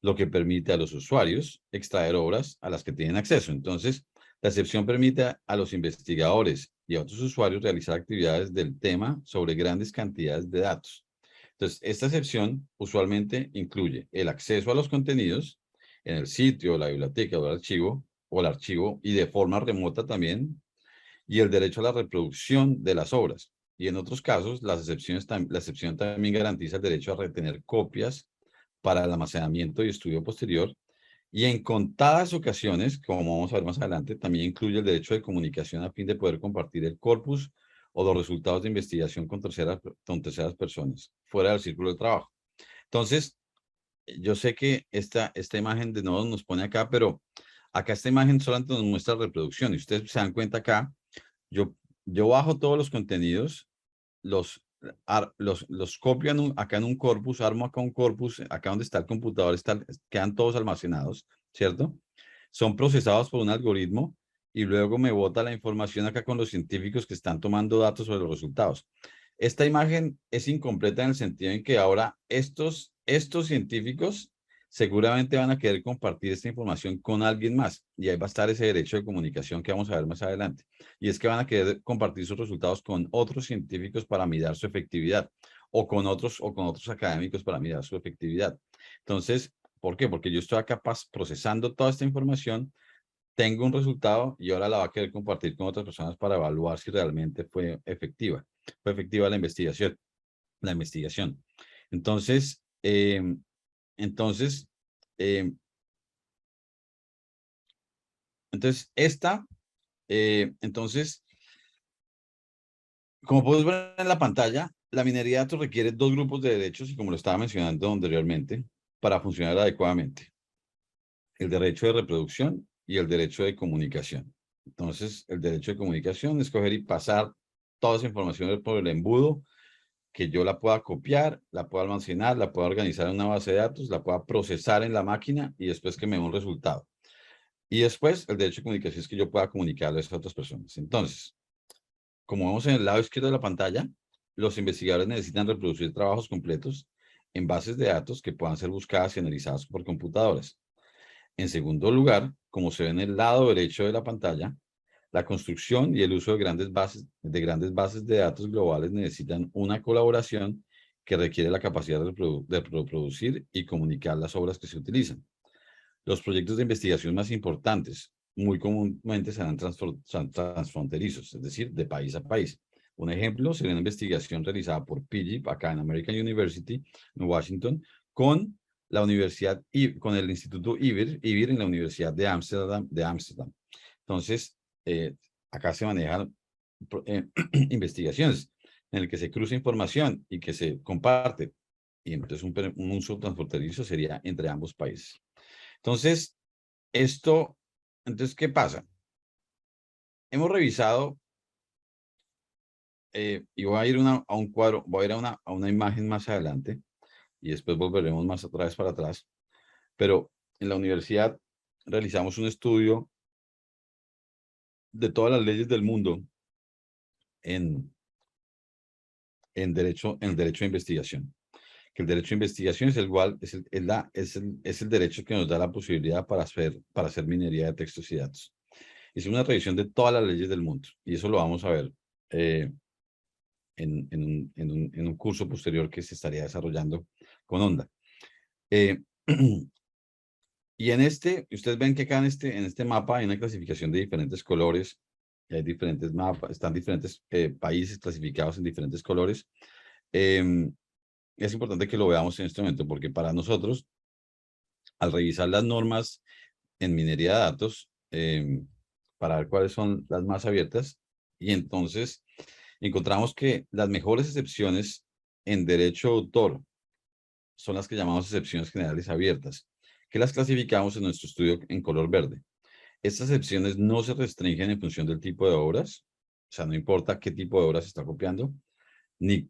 lo que permite a los usuarios extraer obras a las que tienen acceso. Entonces, la excepción permite a los investigadores y a otros usuarios realizar actividades del tema sobre grandes cantidades de datos. Entonces, esta excepción usualmente incluye el acceso a los contenidos en el sitio, la biblioteca o el archivo, y de forma remota también, y el derecho a la reproducción de las obras. Y en otros casos, la excepción también garantiza el derecho a retener copias para el almacenamiento y estudio posterior. Y en contadas ocasiones, como vamos a ver más adelante, también incluye el derecho de comunicación a fin de poder compartir el corpus o los resultados de investigación con terceras personas, fuera del círculo de trabajo. Entonces, yo sé que esta imagen de nuevo nos pone acá, pero acá esta imagen solamente nos muestra reproducción. Y ustedes se dan cuenta acá, yo bajo todos los contenidos, los copio acá en un corpus, armo acá un corpus, acá donde está el computador, quedan todos almacenados, ¿cierto? Son procesados por un algoritmo y luego me bota la información acá con los científicos que están tomando datos sobre los resultados. Esta imagen es incompleta en el sentido en que ahora estos científicos seguramente van a querer compartir esta información con alguien más y ahí va a estar ese derecho de comunicación que vamos a ver más adelante. Y es que van a querer compartir sus resultados con otros científicos para mirar su efectividad o con otros académicos para mirar su efectividad. Entonces, ¿por qué? Porque yo estoy acá procesando toda esta información, tengo un resultado y ahora la va a querer compartir con otras personas para evaluar si realmente fue efectiva. Fue efectiva la investigación. Entonces, entonces, como puedes ver en la pantalla, la minería de datos requiere dos grupos de derechos y como lo estaba mencionando anteriormente, para funcionar adecuadamente. El derecho de reproducción y el derecho de comunicación. Entonces, el derecho de comunicación es coger y pasar toda esa información por el embudo, que yo la pueda copiar, la pueda almacenar, la pueda organizar en una base de datos, la pueda procesar en la máquina y después que me dé un resultado. Y después, el derecho de comunicación es que yo pueda comunicarles a otras personas. Entonces, como vemos en el lado izquierdo de la pantalla, los investigadores necesitan reproducir trabajos completos en bases de datos que puedan ser buscadas y analizadas por computadoras. En segundo lugar, como se ve en el lado derecho de la pantalla, la construcción y el uso de grandes bases de datos globales necesitan una colaboración que requiere la capacidad de reproducir y comunicar las obras que se utilizan. Los proyectos de investigación más importantes muy comúnmente serán transfronterizos, es decir, de país a país. Un ejemplo sería una investigación realizada por PIGIP, acá en American University, en Washington, con el Instituto IBIR en la Universidad de Ámsterdam. Entonces, acá se manejan investigaciones en el que se cruza información y que se comparte. Y entonces un uso transfronterizo sería entre ambos países. Entonces, ¿qué pasa? Hemos revisado, y voy a ir a un cuadro, voy a ir a una imagen más adelante, y después volveremos más otra vez para atrás, pero en la universidad realizamos un estudio de todas las leyes del mundo en derecho de investigación. Que el derecho de investigación es el derecho que nos da la posibilidad para hacer minería de textos y datos. Es una revisión de todas las leyes del mundo y eso lo vamos a ver en un curso posterior que se estaría desarrollando con Onda. Y ustedes ven que acá en este mapa hay una clasificación de diferentes colores, hay diferentes mapas, están diferentes países clasificados en diferentes colores. Es importante que lo veamos en este momento porque para nosotros, al revisar las normas en minería de datos, para ver cuáles son las más abiertas, y entonces encontramos que las mejores excepciones en derecho de autor son las que llamamos excepciones generales abiertas, que las clasificamos en nuestro estudio en color verde. Estas excepciones no se restringen en función del tipo de obras, o sea, no importa qué tipo de obras se está copiando, ni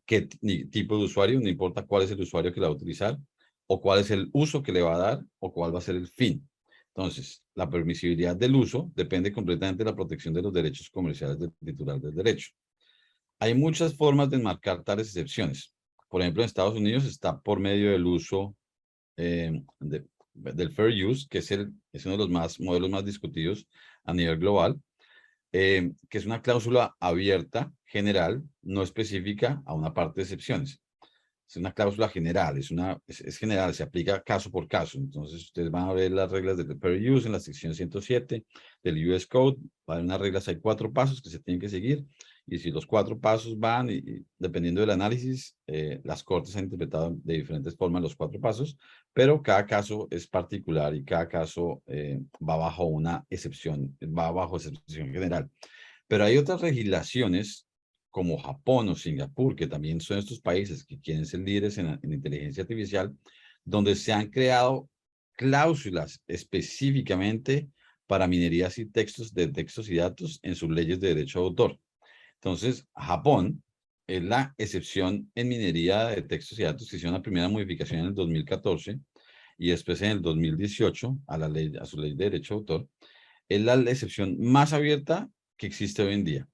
tipo de usuario, no importa cuál es el usuario que la va a utilizar, o cuál es el uso que le va a dar, o cuál va a ser el fin. Entonces, la permisibilidad del uso depende completamente de la protección de los derechos comerciales del titular del derecho. Hay muchas formas de enmarcar tales excepciones. Por ejemplo, en Estados Unidos está por medio del uso del fair use, que es uno de los modelos más discutidos a nivel global, que es una cláusula abierta, general, no específica a una parte de excepciones. Es una cláusula general, es general, se aplica caso por caso. Entonces, ustedes van a ver las reglas del fair use en la sección 107 del US Code. Va a haber unas reglas, hay 4 pasos que se tienen que seguir. Y si los 4 pasos van, y dependiendo del análisis, las cortes han interpretado de diferentes formas los 4 pasos, pero cada caso es particular y cada caso va bajo una excepción, va bajo excepción general. Pero hay otras legislaciones como Japón o Singapur, que también son estos países que quieren ser líderes en inteligencia artificial, donde se han creado cláusulas específicamente para minerías y textos y datos en sus leyes de derecho de autor. Entonces, Japón es la excepción en minería de textos y datos que hicieron la primera modificación en el 2014 y después en el 2018 a su ley de derecho de autor. Es la excepción más abierta que existe hoy en día.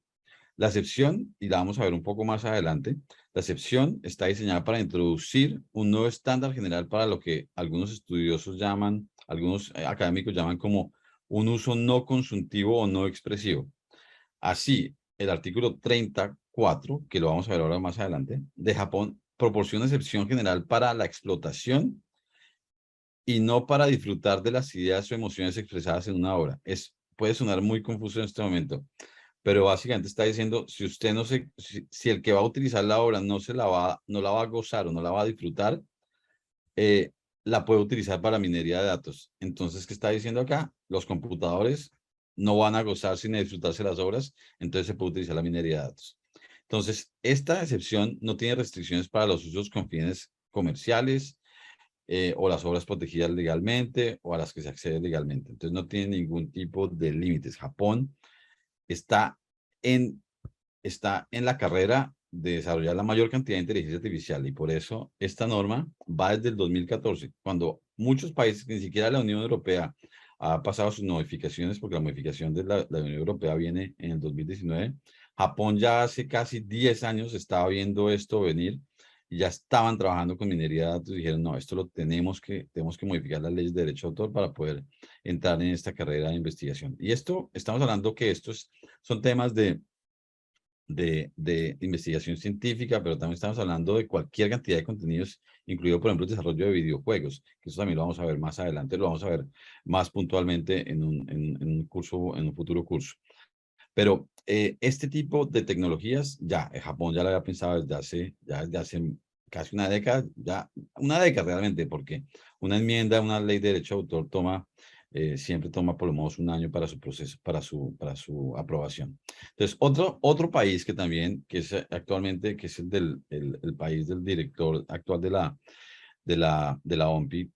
La excepción, y la vamos a ver un poco más adelante, la excepción está diseñada para introducir un nuevo estándar general para lo que algunos estudiosos llaman, algunos académicos llaman como un uso no consultivo o no expresivo. Así, el artículo 34, que lo vamos a ver ahora más adelante, de Japón, proporciona excepción general para la explotación y no para disfrutar de las ideas o emociones expresadas en una obra. Puede sonar muy confuso en este momento, pero básicamente está diciendo, si usted si el que va a utilizar la obra no la va a gozar o no la va a disfrutar, la puede utilizar para minería de datos. Entonces, ¿qué está diciendo acá? Los computadores no van a gozar sin disfrutarse las obras, entonces se puede utilizar la minería de datos. Entonces, esta excepción no tiene restricciones para los usos con fines comerciales o las obras protegidas legalmente o a las que se accede legalmente. Entonces, no tiene ningún tipo de límites. Japón está en la carrera de desarrollar la mayor cantidad de inteligencia artificial y por eso esta norma va desde el 2014, cuando muchos países, ni siquiera la Unión Europea, ha pasado sus modificaciones, porque la modificación de la Unión Europea viene en el 2019. Japón ya hace casi 10 años estaba viendo esto venir y ya estaban trabajando con minería de datos y dijeron, no, esto tenemos que modificar las leyes de derecho de autor para poder entrar en esta carrera de investigación. Y esto, estamos hablando que estos son temas de investigación científica, pero también estamos hablando de cualquier cantidad de contenidos, incluido, por ejemplo, el desarrollo de videojuegos, que eso también lo vamos a ver más adelante, lo vamos a ver más puntualmente en un curso, en un futuro curso. Pero este tipo de tecnologías, Japón ya lo había pensado desde hace casi una década, una década realmente, porque una enmienda, una ley de derecho de autor siempre toma por lo menos un año para su proceso, para su aprobación. Entonces, otro país que también, que es actualmente, que es el país del director actual de la OMPI,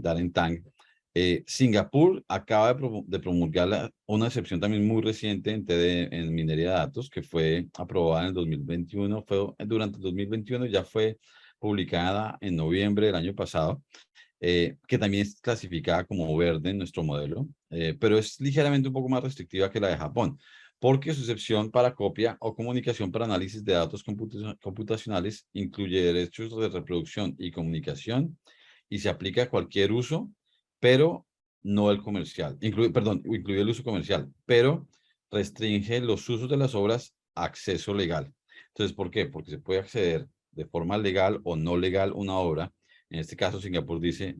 Darren Tang, Singapur acaba de promulgar una excepción también muy reciente en minería de datos, que fue aprobada en el 2021, durante el 2021 ya fue publicada en noviembre del año pasado, que también es clasificada como verde en nuestro modelo, pero es ligeramente un poco más restrictiva que la de Japón, porque su excepción para copia o comunicación para análisis de datos computacionales incluye derechos de reproducción y comunicación y se aplica a cualquier uso, pero no el comercial. Incluye el uso comercial, pero restringe los usos de las obras a acceso legal. Entonces, ¿por qué? Porque se puede acceder de forma legal o no legal a una obra. En este caso, Singapur dice,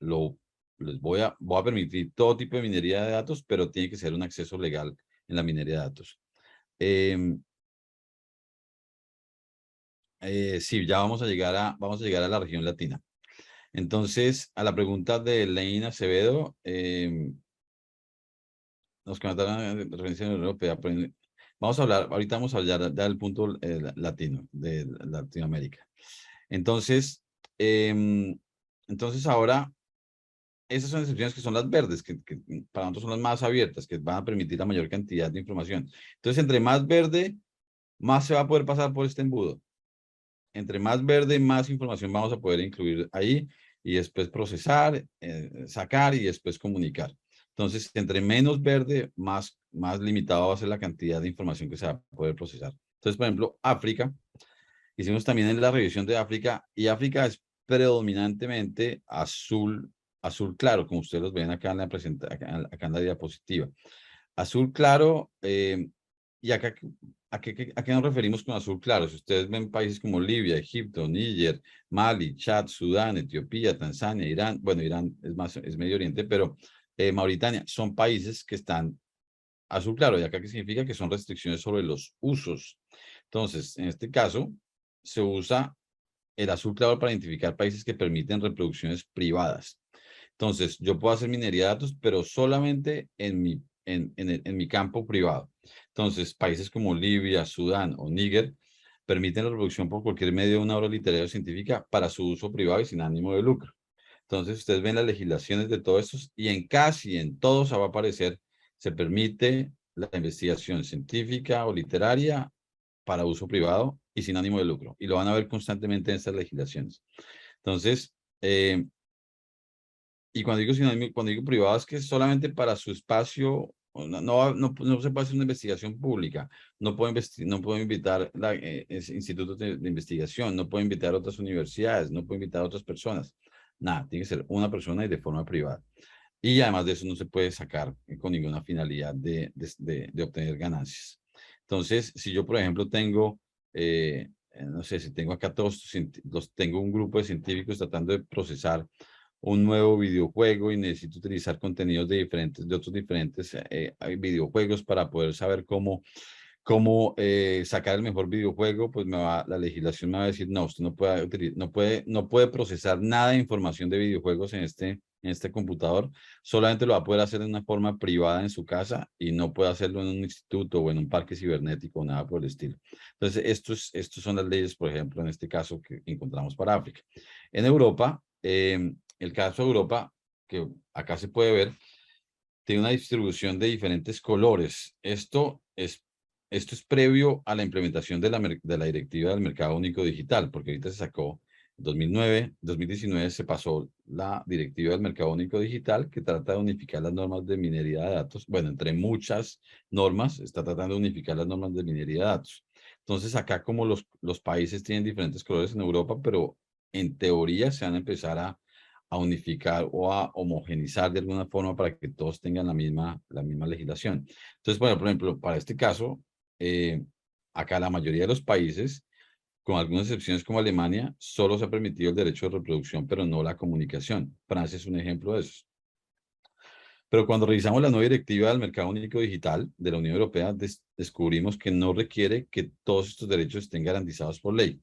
les voy a permitir todo tipo de minería de datos, pero tiene que ser un acceso legal en la minería de datos. Sí, ya vamos a llegar a la región latina. Entonces, a la pregunta de Elaine Acevedo, nos comentaron la referencia europea. ahorita vamos a hablar del punto latino, de Latinoamérica. Entonces, ahora, esas son excepciones que son las verdes, que para nosotros son las más abiertas, que van a permitir la mayor cantidad de información. Entonces, entre más verde, más se va a poder pasar por este embudo. Entre más verde, más información vamos a poder incluir ahí y después procesar, sacar y después comunicar. Entonces, entre menos verde, más limitado va a ser la cantidad de información que se va a poder procesar. Entonces, por ejemplo, África, hicimos también en la revisión de África, y África es predominantemente azul claro, como ustedes los ven acá en acá en la diapositiva. Azul claro, y acá, ¿a qué nos referimos con azul claro? Si ustedes ven países como Libia, Egipto, Níger, Mali, Chad, Sudán, Etiopía, Tanzania, Irán, bueno, Irán es Medio Oriente, pero Mauritania, son países que están azul claro. ¿Y acá qué significa? Que son restricciones sobre los usos. Entonces, en este caso, se usa el azul claro para identificar países que permiten reproducciones privadas. Entonces, yo puedo hacer minería de datos, pero solamente en mi campo privado. Entonces, países como Libia, Sudán o Níger permiten la reproducción por cualquier medio de una obra literaria o científica para su uso privado y sin ánimo de lucro. Entonces, ustedes ven las legislaciones de todos estos y en todos va a aparecer, se permite la investigación científica o literaria para uso privado y sin ánimo de lucro. Y lo van a ver constantemente en estas legislaciones. Entonces, y cuando digo privado, es que es solamente para su espacio, no se puede hacer una investigación pública, no puedo invitar institutos de investigación, no puedo invitar a otras universidades, no puedo invitar a otras personas. Nada, tiene que ser una persona y de forma privada. Y además de eso no se puede sacar con ninguna finalidad de obtener ganancias. Entonces, si yo, por ejemplo, tengo, no sé, si tengo acá tengo un grupo de científicos tratando de procesar un nuevo videojuego y necesito utilizar contenidos de otros diferentes videojuegos para poder saber cómo sacar el mejor videojuego, pues la legislación me va a decir, no, usted no puede procesar nada de información de videojuegos en este computador, solamente lo va a poder hacer de una forma privada en su casa y no puede hacerlo en un instituto o en un parque cibernético o nada por el estilo. Entonces, estos son las leyes, por ejemplo, en este caso que encontramos para África. En Europa, el caso de Europa, que acá se puede ver, tiene una distribución de diferentes colores. Esto es previo a la implementación de la Directiva del Mercado Único Digital, porque ahorita se sacó en 2019 se pasó la Directiva del Mercado Único Digital, que trata de unificar las normas de minería de datos. Bueno, entre muchas normas, está tratando de unificar las normas de minería de datos. Entonces, acá como los países tienen diferentes colores en Europa, pero en teoría se van a empezar a unificar o a homogenizar de alguna forma para que todos tengan la misma legislación. Entonces, bueno, por ejemplo, para este caso, acá la mayoría de los países, con algunas excepciones como Alemania, solo se ha permitido el derecho de reproducción, pero no la comunicación. Francia es un ejemplo de eso. Pero cuando revisamos la nueva directiva del Mercado Único Digital de la Unión Europea, descubrimos que no requiere que todos estos derechos estén garantizados por ley.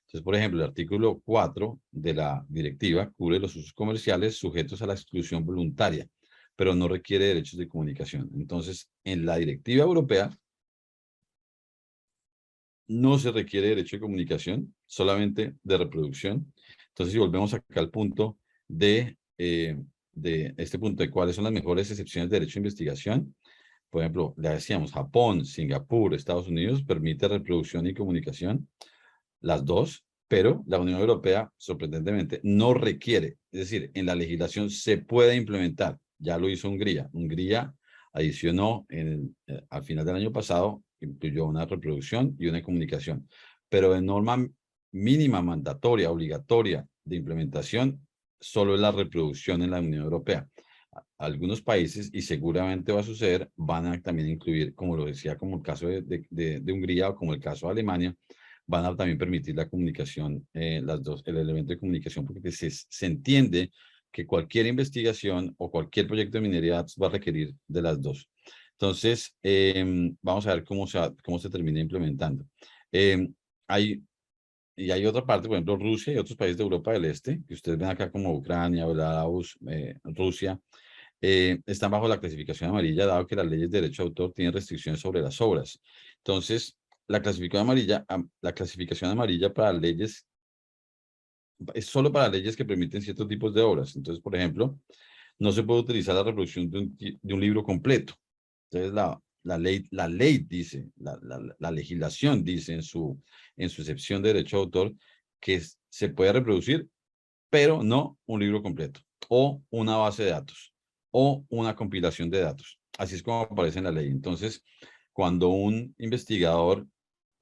Entonces, por ejemplo, el artículo 4 de la directiva cubre los usos comerciales sujetos a la exclusión voluntaria, pero no requiere derechos de comunicación. Entonces, en la directiva europea no se requiere derecho de comunicación, solamente de reproducción. Entonces, si volvemos acá al punto de cuáles son las mejores excepciones de derecho de investigación, por ejemplo, le decíamos Japón, Singapur, Estados Unidos, permite reproducción y comunicación, las dos, pero la Unión Europea, sorprendentemente, no requiere. Es decir, en la legislación se puede implementar. Ya lo hizo Hungría. Hungría adicionó al final del año pasado, incluyó una reproducción y una comunicación. Pero de norma mínima, mandatoria, obligatoria de implementación, solo es la reproducción en la Unión Europea. Algunos países, y seguramente va a suceder, van a también incluir, como lo decía, como el caso de Hungría o como el caso de Alemania, van a también permitir la comunicación, las dos, el elemento de comunicación, porque se entiende que cualquier investigación o cualquier proyecto de minería de datos va a requerir de las dos. Entonces, vamos a ver cómo se termina implementando. Hay otra parte, por ejemplo, Rusia y otros países de Europa del Este, que ustedes ven acá como Ucrania, Belarus, Rusia, están bajo la clasificación amarilla, dado que las leyes de derecho de autor tienen restricciones sobre las obras. Entonces, la clasificación amarilla para leyes es solo para leyes que permiten ciertos tipos de obras. Entonces, por ejemplo, no se puede utilizar la reproducción de un libro completo. Entonces, la ley dice, la legislación dice en su excepción de derecho de autor que se puede reproducir, pero no un libro completo, o una base de datos, o una compilación de datos. Así es como aparece en la ley. Entonces, cuando un investigador,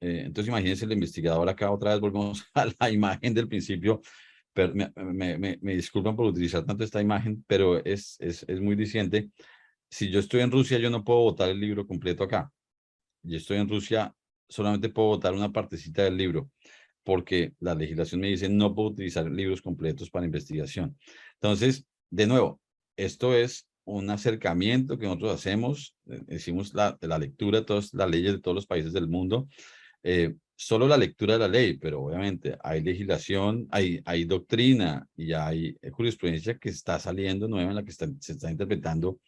entonces imagínense el investigador acá, otra vez volvemos a la imagen del principio, pero me disculpan por utilizar tanto esta imagen, pero es muy diciente. Si yo estoy en Rusia, yo no puedo botar el libro completo acá. Yo estoy en Rusia, solamente puedo botar una partecita del libro, porque la legislación me dice no puedo utilizar libros completos para investigación. Entonces, de nuevo, esto es un acercamiento que nosotros hacemos, hicimos la lectura de todas las leyes de todos los países del mundo, solo la lectura de la ley, pero obviamente hay legislación, hay doctrina y hay jurisprudencia que está saliendo nueva en la que se está interpretando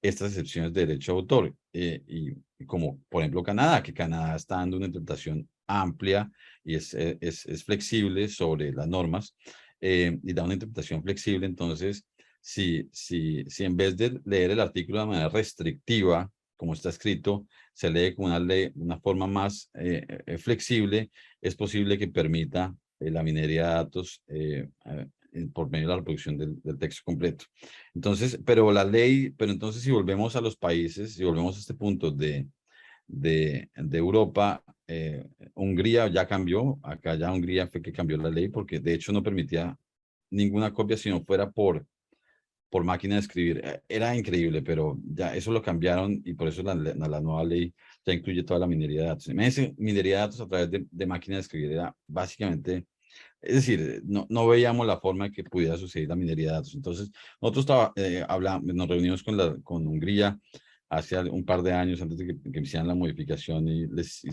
estas excepciones de derecho de autor. Y como por ejemplo Canadá, que Canadá está dando una interpretación amplia y es flexible sobre las normas y da una interpretación flexible. Entonces, si en vez de leer el artículo de manera restrictiva, como está escrito, se lee con una forma más flexible, es posible que permita la minería de datos por medio de la reproducción del texto completo. Entonces, pero entonces si volvemos a los países, si volvemos a este punto de Europa, Hungría ya cambió, acá ya Hungría fue que cambió la ley porque de hecho no permitía ninguna copia si no fuera por máquina de escribir. Era increíble, pero ya eso lo cambiaron y por eso la nueva ley ya incluye toda la minería de datos. Imagínense, minería de datos a través de máquina de escribir era básicamente, es decir, no veíamos la forma de que pudiera suceder la minería de datos. Entonces, nosotros nos reunimos con Hungría hace un par de años antes de que hicieran la modificación y les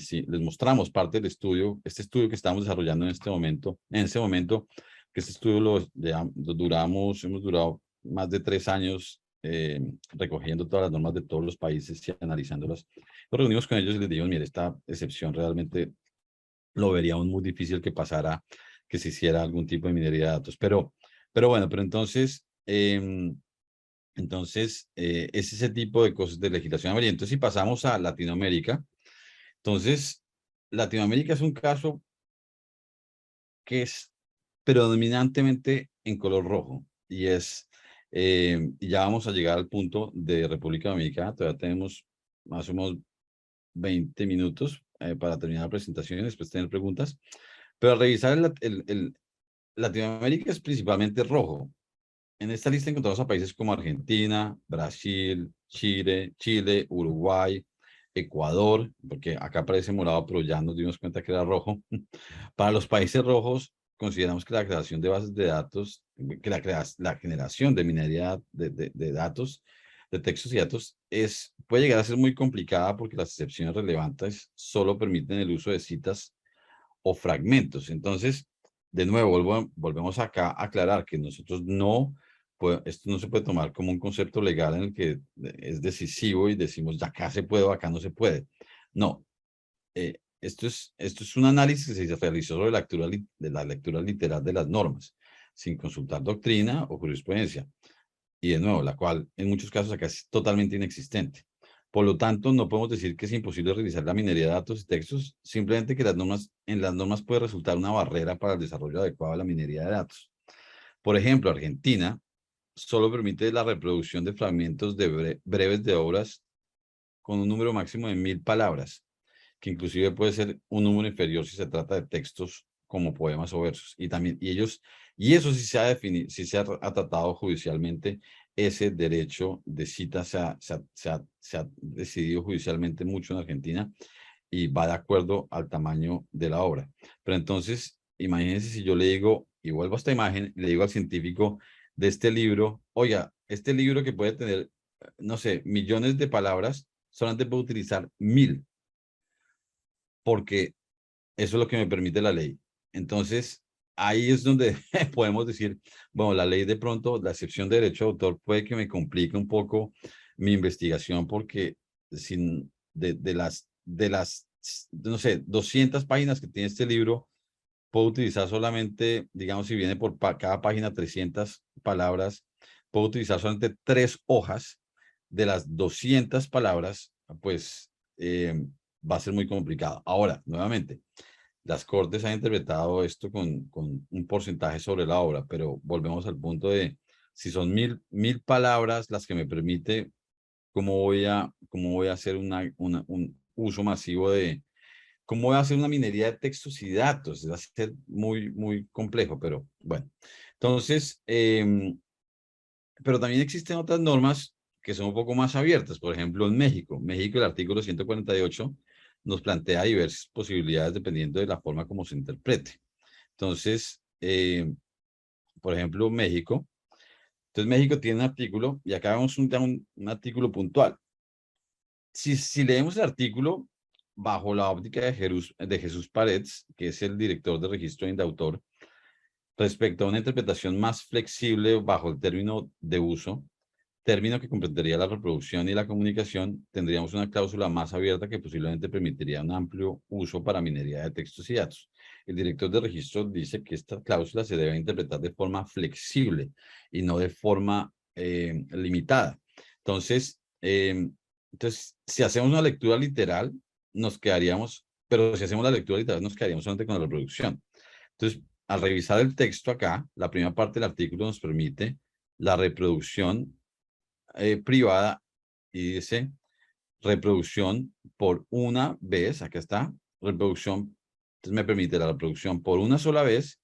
mostramos parte del estudio, este estudio que estamos desarrollando en ese momento, que este estudio hemos durado más de 3 años recogiendo todas las normas de todos los países y analizándolas. Nos reunimos con ellos y les dijimos, mire, esta excepción realmente lo veríamos muy difícil que pasara, que se hiciera algún tipo de minería de datos. Pero bueno, pero entonces, es ese tipo de cosas de legislación amarilla. Entonces, si pasamos a Latinoamérica, entonces, Latinoamérica es un caso que es predominantemente en color rojo y ya vamos a llegar al punto de República Dominicana. Todavía tenemos más o menos 20 minutos para terminar la presentación y después tener preguntas. Pero al revisar Latinoamérica es principalmente rojo. En esta lista encontramos a países como Argentina, Brasil, Chile, Uruguay, Ecuador, porque acá aparece morado, pero ya nos dimos cuenta que era rojo. Para los países rojos, consideramos que la creación de bases de datos, que la generación de minería de datos, de textos y datos, puede llegar a ser muy complicada porque las excepciones relevantes solo permiten el uso de citas o fragmentos. Entonces, de nuevo, volvemos acá a aclarar que nosotros esto no se puede tomar como un concepto legal en el que es decisivo y decimos, ya acá se puede o acá no se puede. No. Esto es un análisis que se realizó sobre la lectura literal de las normas, sin consultar doctrina o jurisprudencia. Y de nuevo, la cual en muchos casos acá es totalmente inexistente. Por lo tanto, no podemos decir que es imposible realizar la minería de datos y textos, simplemente que en las normas puede resultar una barrera para el desarrollo adecuado de la minería de datos. Por ejemplo, Argentina solo permite la reproducción de fragmentos breves de obras con un número máximo de 1000 palabras, que inclusive puede ser un número inferior si se trata de textos como poemas o versos. Y eso sí se ha definido, sí se ha tratado judicialmente. Ese derecho de cita se ha decidido judicialmente mucho en Argentina y va de acuerdo al tamaño de la obra. Pero entonces, imagínense si yo le digo, y vuelvo a esta imagen, le digo al científico de este libro, oiga, este libro que puede tener, no sé, millones de palabras, solamente puedo utilizar 1000, porque eso es lo que me permite la ley. Entonces, ahí es donde podemos decir, bueno, la ley de pronto, la excepción de derecho de autor puede que me complique un poco mi investigación porque de las no sé, 200 páginas que tiene este libro, puedo utilizar solamente, digamos, si viene por cada página 300 palabras, puedo utilizar solamente 3 hojas de las 200 palabras, pues va a ser muy complicado. Ahora, nuevamente, las Cortes han interpretado esto con un porcentaje sobre la obra, pero volvemos al punto de si son 1000 palabras las que me permite, ¿cómo voy a hacer un uso masivo de, cómo voy a hacer una minería de textos y datos? Va a ser muy, muy complejo, pero bueno. Entonces, pero también existen otras normas que son un poco más abiertas. Por ejemplo, en México. México, el artículo 148 nos plantea diversas posibilidades dependiendo de la forma como se interprete. Entonces, por ejemplo, México. Entonces, México tiene un artículo, y acá vemos un artículo puntual. Si leemos el artículo bajo la óptica de Jesús Paredes, que es el director de registro de Indautor, respecto a una interpretación más flexible bajo el término de uso, término que comprendería la reproducción y la comunicación, tendríamos una cláusula más abierta que posiblemente permitiría un amplio uso para minería de textos y datos. El director de registro dice que esta cláusula se debe interpretar de forma flexible y no de forma limitada. Entonces, si hacemos una lectura literal, nos quedaríamos, pero si hacemos la lectura literal, nos quedaríamos solamente con la reproducción. Entonces, al revisar el texto acá, la primera parte del artículo nos permite la reproducción privada y dice reproducción por una vez, acá está, reproducción, entonces me permite la reproducción por una sola vez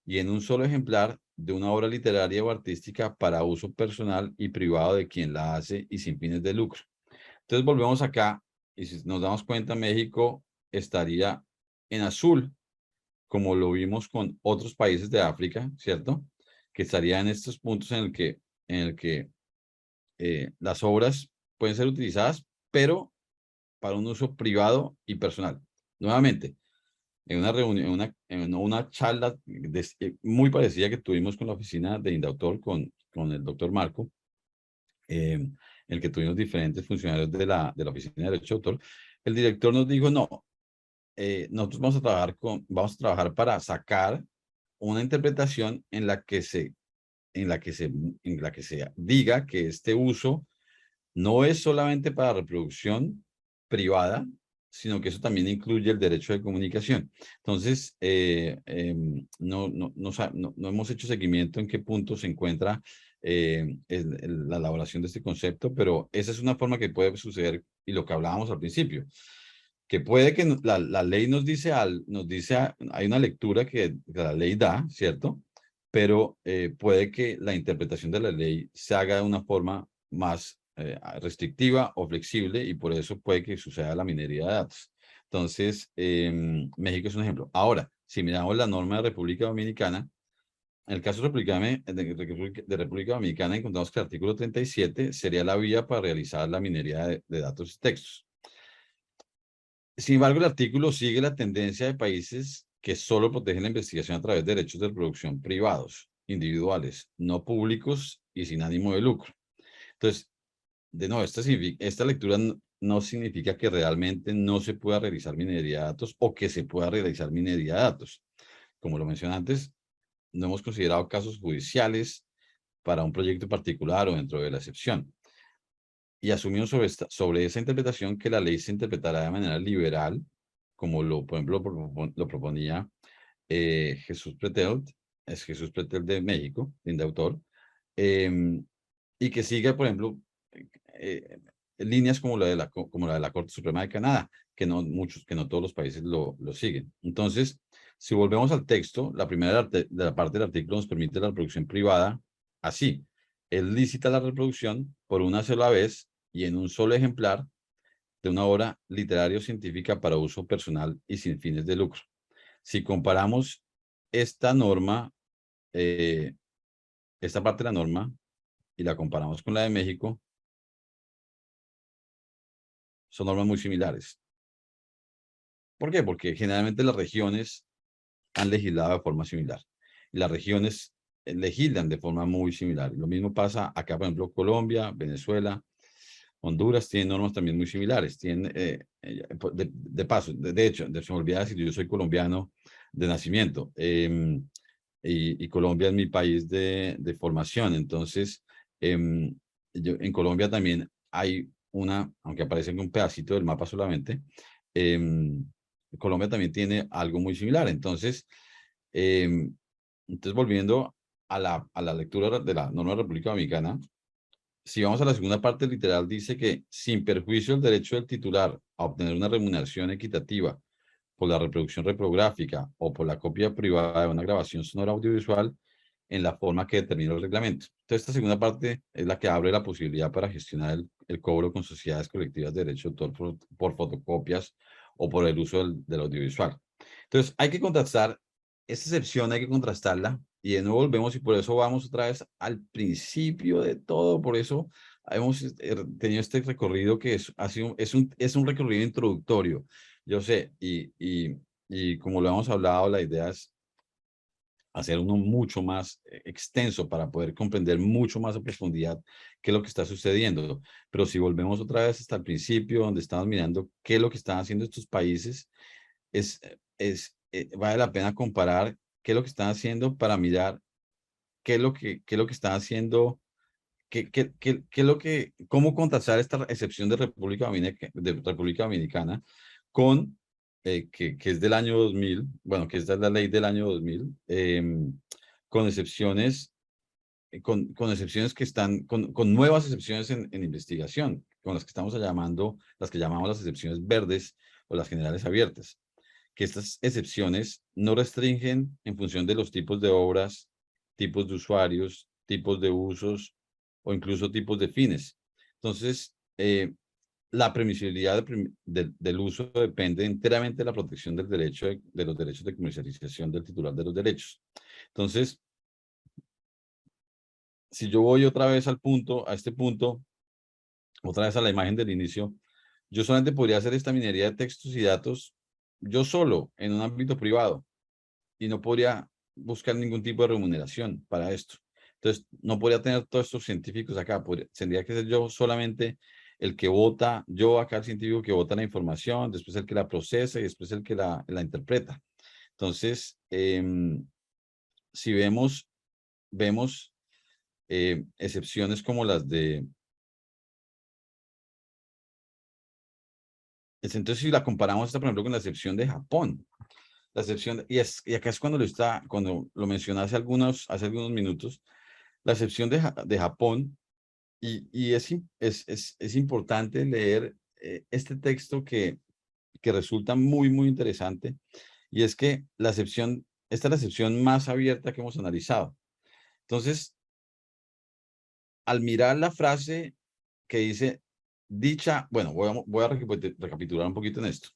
y en un solo ejemplar de una obra literaria o artística para uso personal y privado de quien la hace y sin fines de lucro. Entonces volvemos acá y si nos damos cuenta, México estaría en azul, como lo vimos con otros países de África, ¿cierto? Que estaría en estos puntos en el que las obras pueden ser utilizadas, pero para un uso privado y personal. Nuevamente, en una reunión, en una charla muy parecida que tuvimos con la oficina de Indautor, con el doctor Marco, en el que tuvimos diferentes funcionarios de la oficina de derecho de autor, el director nos dijo, no, nosotros vamos a trabajar para sacar una interpretación en la que se diga que este uso no es solamente para reproducción privada, sino que eso también incluye el derecho de comunicación. Entonces, no hemos hecho seguimiento en qué punto se encuentra la elaboración de este concepto, pero esa es una forma que puede suceder y lo que hablábamos al principio, que puede que la ley nos dice, hay una lectura que la ley da, ¿cierto? Pero puede que la interpretación de la ley se haga de una forma más restrictiva o flexible y por eso puede que suceda la minería de datos. Entonces, México es un ejemplo. Ahora, si miramos la norma de República Dominicana, en el caso de República Dominicana encontramos que el artículo 37 sería la vía para realizar la minería de datos y textos. Sin embargo, el artículo sigue la tendencia de países que solo protegen la investigación a través de derechos de reproducción privados, individuales, no públicos y sin ánimo de lucro. Entonces, de nuevo, esta lectura no significa que realmente no se pueda realizar minería de datos o que se pueda realizar minería de datos. Como lo mencioné antes, no hemos considerado casos judiciales para un proyecto particular o dentro de la excepción. Y asumimos sobre esa interpretación que la ley se interpretará de manera liberal, como por ejemplo, lo proponía Jesús Pretel, es Jesús Pretel de México, de Indautor, y que siga, por ejemplo, líneas como la de la Corte Suprema de Canadá, que no todos los países lo siguen. Entonces, si volvemos al texto, la primera de la parte del artículo nos permite la reproducción privada así. Es lícita la reproducción por una sola vez y en un solo ejemplar de una obra literaria o científica para uso personal y sin fines de lucro. Si comparamos esta norma, esta parte de la norma, y la comparamos con la de México, son normas muy similares. ¿Por qué? Porque generalmente las regiones han legislado de forma similar. Y las regiones legislan de forma muy similar. Lo mismo pasa acá, por ejemplo, Colombia, Venezuela, Honduras tiene normas también muy similares. Tiene, de paso, de hecho, se me olvidaba decir, yo soy colombiano de nacimiento y Colombia es mi país de formación. Entonces, en Colombia también hay una, aunque aparece en un pedacito del mapa solamente, Colombia también tiene algo muy similar. Entonces, volviendo a la lectura de la norma de la República Dominicana, si vamos a la segunda parte literal, dice que sin perjuicio del derecho del titular a obtener una remuneración equitativa por la reproducción reprográfica o por la copia privada de una grabación sonora audiovisual en la forma que determina el reglamento. Entonces, esta segunda parte es la que abre la posibilidad para gestionar el cobro con sociedades colectivas de derecho de autor por fotocopias o por el uso del audiovisual. Entonces, hay que contrastar esta excepción, hay que contrastarla y de nuevo volvemos y por eso vamos otra vez al principio de todo. Por eso hemos tenido este recorrido que es un recorrido introductorio. Yo sé, y como lo hemos hablado, la idea es hacer uno mucho más extenso para poder comprender mucho más a profundidad qué es lo que está sucediendo. Pero si volvemos otra vez hasta el principio, donde estamos mirando qué es lo que están haciendo estos países, vale la pena comparar qué es lo que están haciendo para mirar qué es lo que están haciendo, qué es lo que, cómo contrastar esta excepción de República Dominicana con, que es del año 2000, bueno, que es de la ley del año 2000, con excepciones, con excepciones que están, con nuevas excepciones en investigación, con las que estamos llamando, las que llamamos las excepciones verdes o las generales abiertas, que estas excepciones no restringen en función de los tipos de obras, tipos de usuarios, tipos de usos o incluso tipos de fines. Entonces, la permisibilidad del uso depende enteramente de la protección del derecho de los derechos de comercialización del titular de los derechos. Entonces, si yo voy otra vez a este punto, otra vez a la imagen del inicio, yo solamente podría hacer esta minería de textos y datos yo solo en un ámbito privado y no podría buscar ningún tipo de remuneración para esto. Entonces, no podría tener todos estos científicos acá. Tendría que ser yo solamente el que vota, yo acá el científico que vota la información, después el que la procesa y después el que la interpreta. Entonces, si vemos excepciones como las de... Entonces, si la comparamos esta, por ejemplo, con la excepción de Japón, la excepción, y acá es cuando lo mencioné hace algunos minutos, la excepción de Japón, y es importante leer este texto que resulta muy, muy interesante, y es que esta es la excepción más abierta que hemos analizado. Entonces, al mirar la frase que dice, bueno, voy a recapitular un poquito en esto.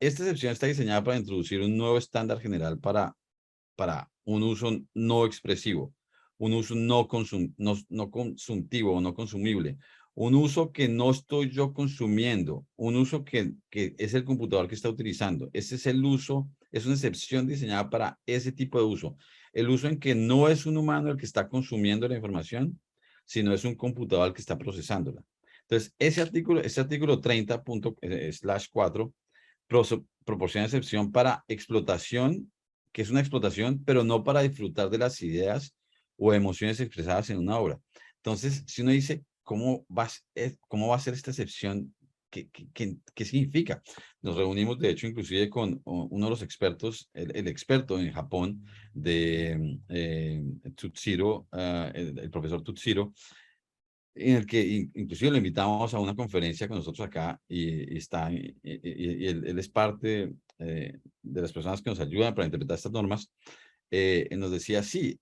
Esta excepción está diseñada para introducir un nuevo estándar general para un uso no expresivo, un uso no consultivo o no consumible, un uso que no estoy yo consumiendo, un uso que es el computador que está utilizando. Ese es el uso, es una excepción diseñada para ese tipo de uso. El uso en que no es un humano el que está consumiendo la información, sino es un computador el que está procesándola. Entonces, ese artículo 30./4 proporciona excepción para explotación, que es una explotación, pero no para disfrutar de las ideas o emociones expresadas en una obra. Entonces, si uno dice, ¿cómo va a ser esta excepción? ¿Qué significa? Nos reunimos, de hecho, inclusive con uno de los expertos, el experto en Japón de Tsutsiro, el profesor Tsutsiro, en el que inclusive lo invitamos a una conferencia con nosotros acá y él es parte de las personas que nos ayudan para interpretar estas normas. Nos decía, sí,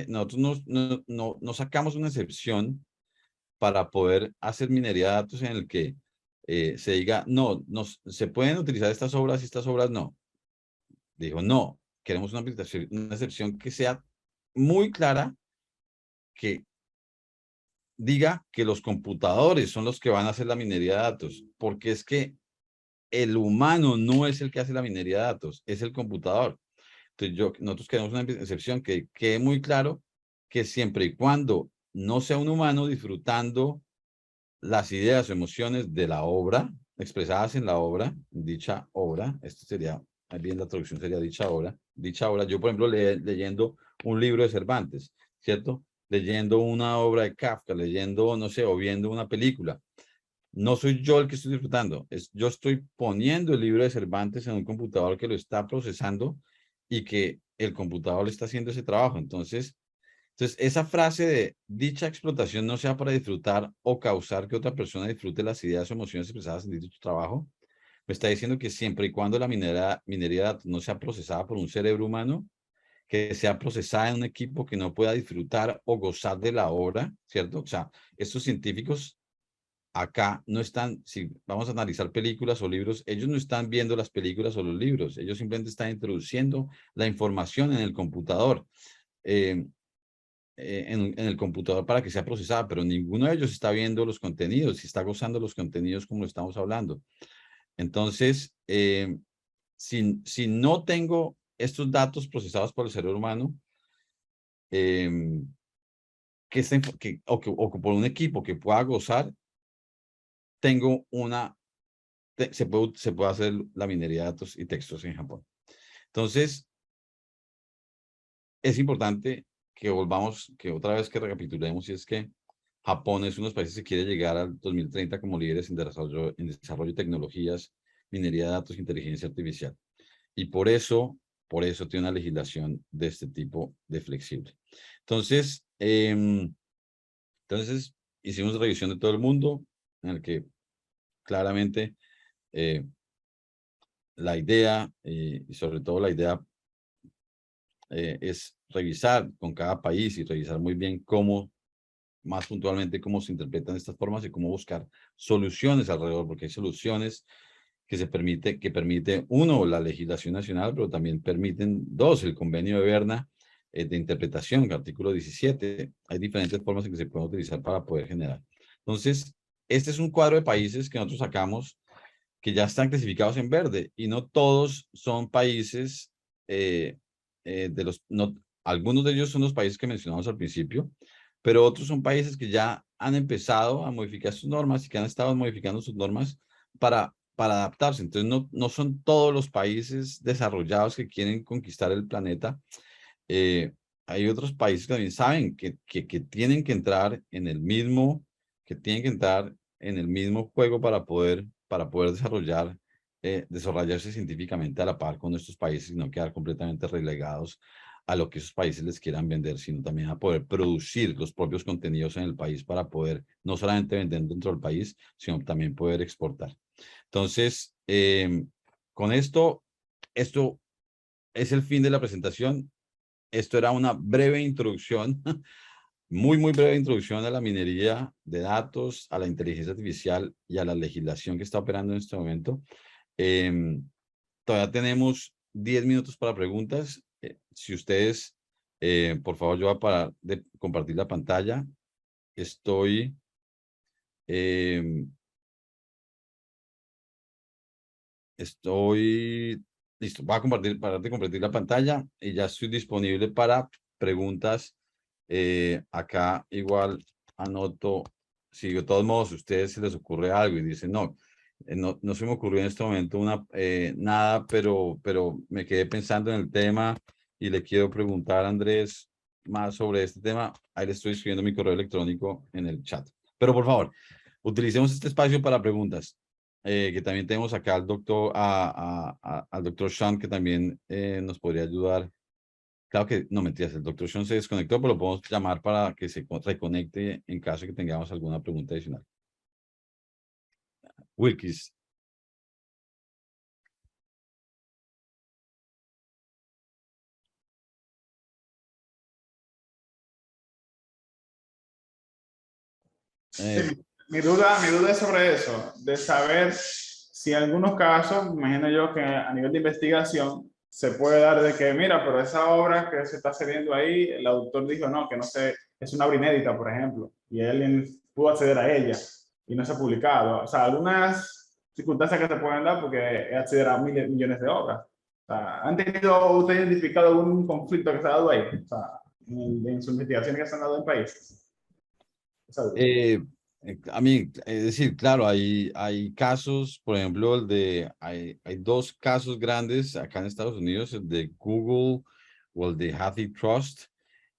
nosotros no sacamos una excepción para poder hacer minería de datos en el que se diga, no, se pueden utilizar estas obras y estas obras no. Dijo, no, queremos una excepción que sea muy clara, que diga que los computadores son los que van a hacer la minería de datos, porque es que el humano no es el que hace la minería de datos, es el computador. Entonces, nosotros queremos una excepción que quede muy claro que siempre y cuando no sea un humano disfrutando las ideas o emociones de la obra, expresadas en la obra, dicha obra, esto sería, más bien la traducción sería dicha obra, yo por ejemplo leyendo un libro de Cervantes, ¿cierto? Leyendo una obra de Kafka, leyendo, no sé, o viendo una película. No soy yo el que estoy disfrutando, yo estoy poniendo el libro de Cervantes en un computador que lo está procesando y que el computador le está haciendo ese trabajo. Entonces, esa frase de dicha explotación no sea para disfrutar o causar que otra persona disfrute las ideas o emociones expresadas en dicho trabajo, me está diciendo que siempre y cuando la minería de datos no sea procesada por un cerebro humano, que sea procesada en un equipo que no pueda disfrutar o gozar de la obra, ¿cierto? O sea, estos científicos acá no están, si vamos a analizar películas o libros, ellos no están viendo las películas o los libros, ellos simplemente están introduciendo la información en el computador. En el computador para que sea procesada, pero ninguno de ellos está viendo los contenidos y está gozando los contenidos como lo estamos hablando. Entonces, si no tengo estos datos procesados por el cerebro humano, o por un equipo que pueda gozar, tengo se puede hacer la minería de datos y textos en Japón. Entonces, es importante que volvamos, que otra vez que recapitulemos, y es que Japón es uno de los países que quiere llegar al 2030 como líderes en desarrollo de tecnologías, minería de datos e inteligencia artificial. Y por eso tiene una legislación de este tipo de flexible. Entonces, hicimos revisión de todo el mundo, en el que claramente la idea, y sobre todo la idea es revisar con cada país y revisar muy bien más puntualmente cómo se interpretan estas formas y cómo buscar soluciones alrededor, porque hay soluciones que permite, uno, la legislación nacional, pero también permiten, dos, el convenio de Berna de interpretación, el artículo 17. Hay diferentes formas en que se pueden utilizar para poder generar. Entonces, este es un cuadro de países que nosotros sacamos que ya están clasificados en verde y no todos son países algunos de ellos son los países que mencionamos al principio, pero otros son países que ya han empezado a modificar sus normas y que han estado modificando sus normas para adaptarse. Entonces, no son todos los países desarrollados que quieren conquistar el planeta. Hay otros países que también saben que tienen que entrar en el mismo, juego para poder desarrollarse científicamente a la par con estos países y no quedar completamente relegados a lo que esos países les quieran vender, sino también a poder producir los propios contenidos en el país para poder no solamente vender dentro del país, sino también poder exportar. Entonces, con esto es el fin de la presentación. Esto era una breve introducción, muy breve introducción a la minería de datos, a la inteligencia artificial y a la legislación que está operando en este momento. Todavía tenemos 10 minutos para preguntas. Si ustedes, por favor, yo voy a parar de compartir la pantalla. Estoy listo. Voy a parar de compartir la pantalla y ya estoy disponible para preguntas. Acá igual anoto, si de todos modos a ustedes se les ocurre algo y dicen, no se me ocurrió en este momento nada, pero me quedé pensando en el tema y le quiero preguntar a Andrés más sobre este tema, ahí le estoy escribiendo mi correo electrónico en el chat. Pero por favor, utilicemos este espacio para preguntas. Que también tenemos acá al doctor Sean, que también nos podría ayudar. Claro que, no mentiras, el doctor Sean se desconectó, pero lo podemos llamar para que se reconecte en caso de que tengamos alguna pregunta adicional. Wilkis. Sí, mi duda es sobre eso, de saber si en algunos casos, imagino yo que a nivel de investigación se puede dar de que, mira, pero esa obra que se está cediendo ahí, el autor dijo no, que no sé, es una obra inédita, por ejemplo, y él pudo acceder a ella y no se ha publicado. O sea, algunas circunstancias que se pueden dar porque es acceder a millones de obras. O sea, ¿han tenido usted identificado algún conflicto que se ha dado ahí? O sea, en sus investigaciones que se han dado en países. A mí, es decir, claro, hay casos, por ejemplo, hay dos casos grandes acá en Estados Unidos, el de Google o el de HathiTrust,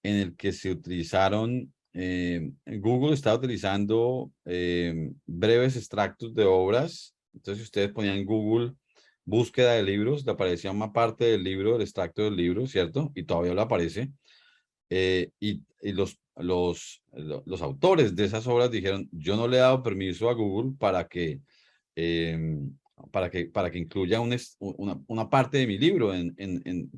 en el que se utilizaron, Google estaba utilizando breves extractos de obras. Entonces, si ustedes ponían en Google búsqueda de libros, le aparecía una parte del libro, el extracto del libro, ¿cierto? Y todavía lo aparece. Y los autores de esas obras dijeron, yo no le he dado permiso a Google para que incluya una parte de mi libro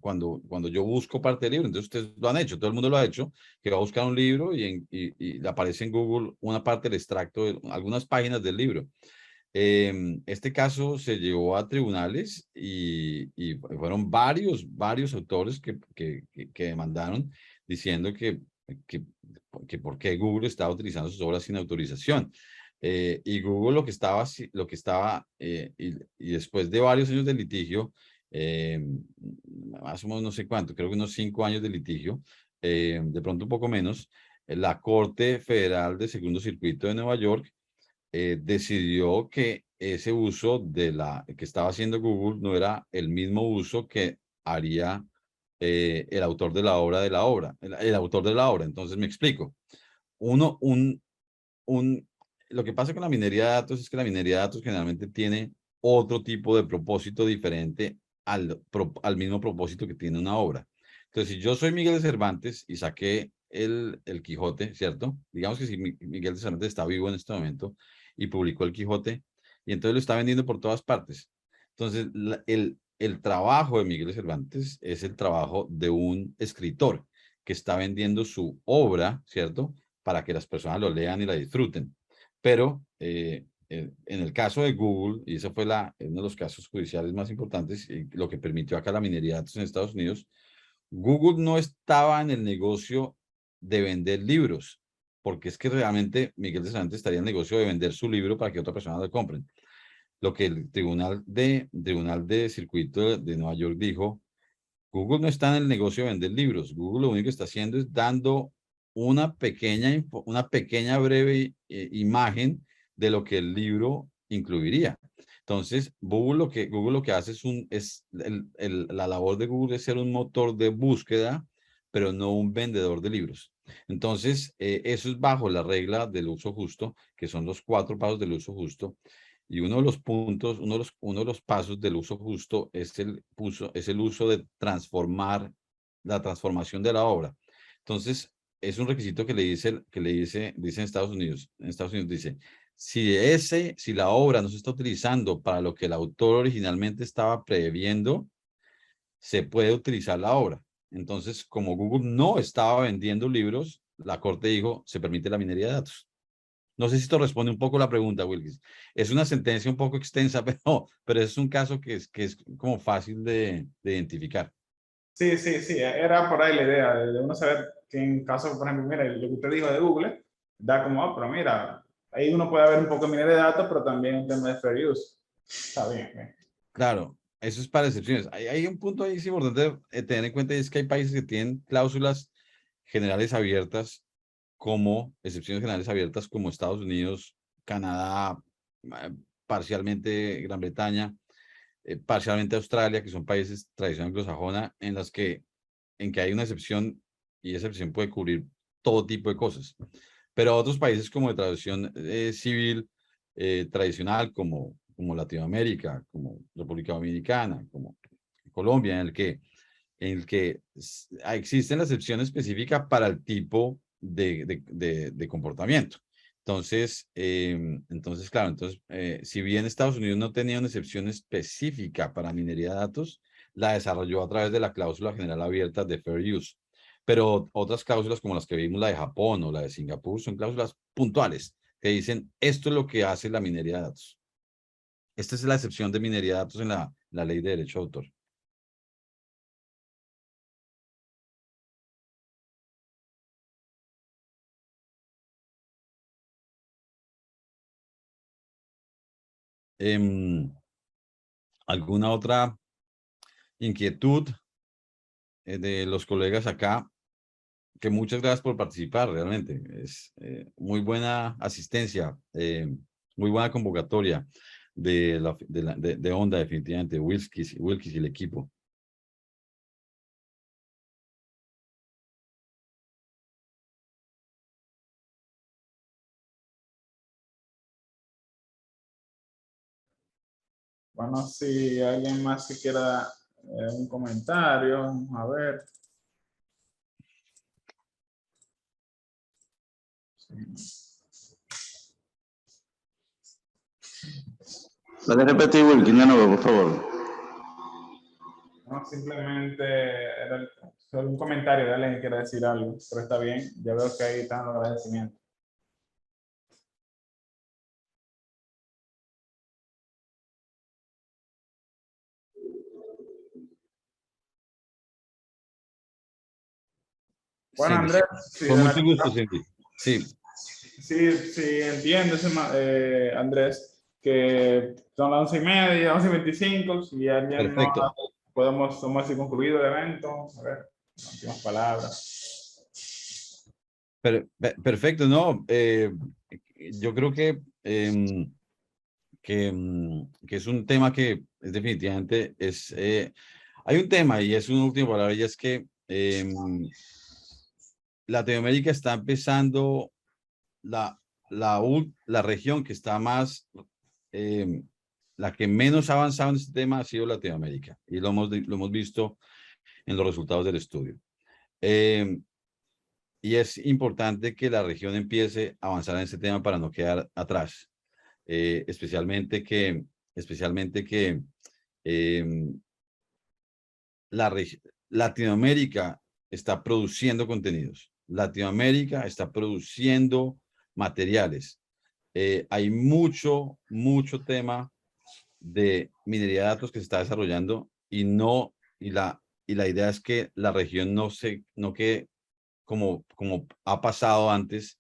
cuando yo busco parte del libro. Entonces ustedes lo han hecho, todo el mundo lo ha hecho, que va a buscar un libro y le aparece en Google una parte del extracto de algunas páginas del libro. Este caso se llevó a tribunales y fueron varios autores que demandaron diciendo que, que por qué Google estaba utilizando sus obras sin autorización. Y Google lo que estaba y después de varios años de litigio, más o menos no sé cuánto, creo que unos 5 años de litigio, de pronto un poco menos, la Corte Federal de Segundo Circuito de Nueva York decidió que ese uso que estaba haciendo Google no era el mismo uso que haría el autor de la obra, el autor de la obra. Entonces me explico. Uno, un, lo que pasa con la minería de datos es que la minería de datos generalmente tiene otro tipo de propósito diferente al mismo propósito que tiene una obra. Entonces, si yo soy Miguel de Cervantes y saqué el Quijote, ¿cierto? Digamos que si Miguel de Cervantes está vivo en este momento y publicó el Quijote y entonces lo está vendiendo por todas partes. Entonces, el trabajo de Miguel de Cervantes es el trabajo de un escritor que está vendiendo su obra, ¿cierto? Para que las personas lo lean y la disfruten. Pero en el caso de Google, y ese fue uno de los casos judiciales más importantes, y lo que permitió acá la minería de datos en Estados Unidos, Google no estaba en el negocio de vender libros, porque es que realmente Miguel de Cervantes estaría en el negocio de vender su libro para que otra persona lo compren. Lo que el Tribunal de Circuito de Nueva York dijo, Google no está en el negocio de vender libros. Google lo único que está haciendo es dando una pequeña breve imagen de lo que el libro incluiría. Entonces, Google lo que hace la labor de Google es ser un motor de búsqueda, pero no un vendedor de libros. Entonces, eso es bajo la regla del uso justo, que son los 4 pasos del uso justo. Y uno de los puntos, uno de los pasos del uso justo es el uso de la transformación de la obra. Entonces, es un requisito dice en Estados Unidos. En Estados Unidos dice, si la obra no se está utilizando para lo que el autor originalmente estaba previendo, se puede utilizar la obra. Entonces, como Google no estaba vendiendo libros, la corte dijo, se permite la minería de datos. No sé si esto responde un poco la pregunta, Wilkins. Es una sentencia un poco extensa, pero es un caso que es como fácil de identificar. Sí, sí, sí, era por ahí la idea de uno saber que en caso, por ejemplo, mira, lo que usted dijo de Google, da como, pero mira, ahí uno puede ver un poco de minería de datos, pero también un tema de fair use. Está bien, bien. Claro, eso es para excepciones. Hay un punto ahí es importante tener en cuenta y es que hay países que tienen cláusulas generales abiertas como excepciones generales abiertas como Estados Unidos, Canadá, parcialmente Gran Bretaña, parcialmente Australia, que son países tradición anglosajona, en que hay una excepción y esa excepción puede cubrir todo tipo de cosas. Pero otros países como de tradición civil tradicional, como Latinoamérica, como República Dominicana, como Colombia, en el que existen las excepciones específicas para el tipo de comportamiento. Claro, si bien Estados Unidos no tenía una excepción específica para minería de datos, la desarrolló a través de la cláusula general abierta de Fair Use. Pero otras cláusulas como las que vimos, la de Japón o la de Singapur, son cláusulas puntuales que dicen esto es lo que hace la minería de datos. Esta es la excepción de minería de datos en la ley de derecho de autor. ¿Alguna otra inquietud de los colegas acá que muchas gracias por participar, realmente. Es muy buena asistencia, muy buena convocatoria de Honda, definitivamente, Wilkis y el equipo. Bueno, si alguien más que quiera un comentario, vamos a ver. ¿Puedes repetir, Wilkin, de nuevo, por favor? No, simplemente era solo un comentario de alguien que quiera decir algo, pero está bien, ya veo que ahí están los agradecimientos. Bueno, Cindy, Andrés, sí, con de mucho la- gusto, Cindy. Sí, sí, entiendo, Andrés, que son las 11:30, 11:25, si alguien no perfecto. podemos así concluido el evento. A ver, últimas palabras. Perfecto, no. Yo creo que es un tema que es definitivamente hay un tema y es una última palabra y es que Latinoamérica está empezando la región que está más, la que menos ha avanzado en este tema ha sido Latinoamérica y lo hemos visto en los resultados del estudio. Y es importante que la región empiece a avanzar en este tema para no quedar atrás. Especialmente que Latinoamérica está produciendo contenidos. Latinoamérica está produciendo materiales. Hay mucho tema de minería de datos que se está desarrollando y la idea es que la región no quede como ha pasado antes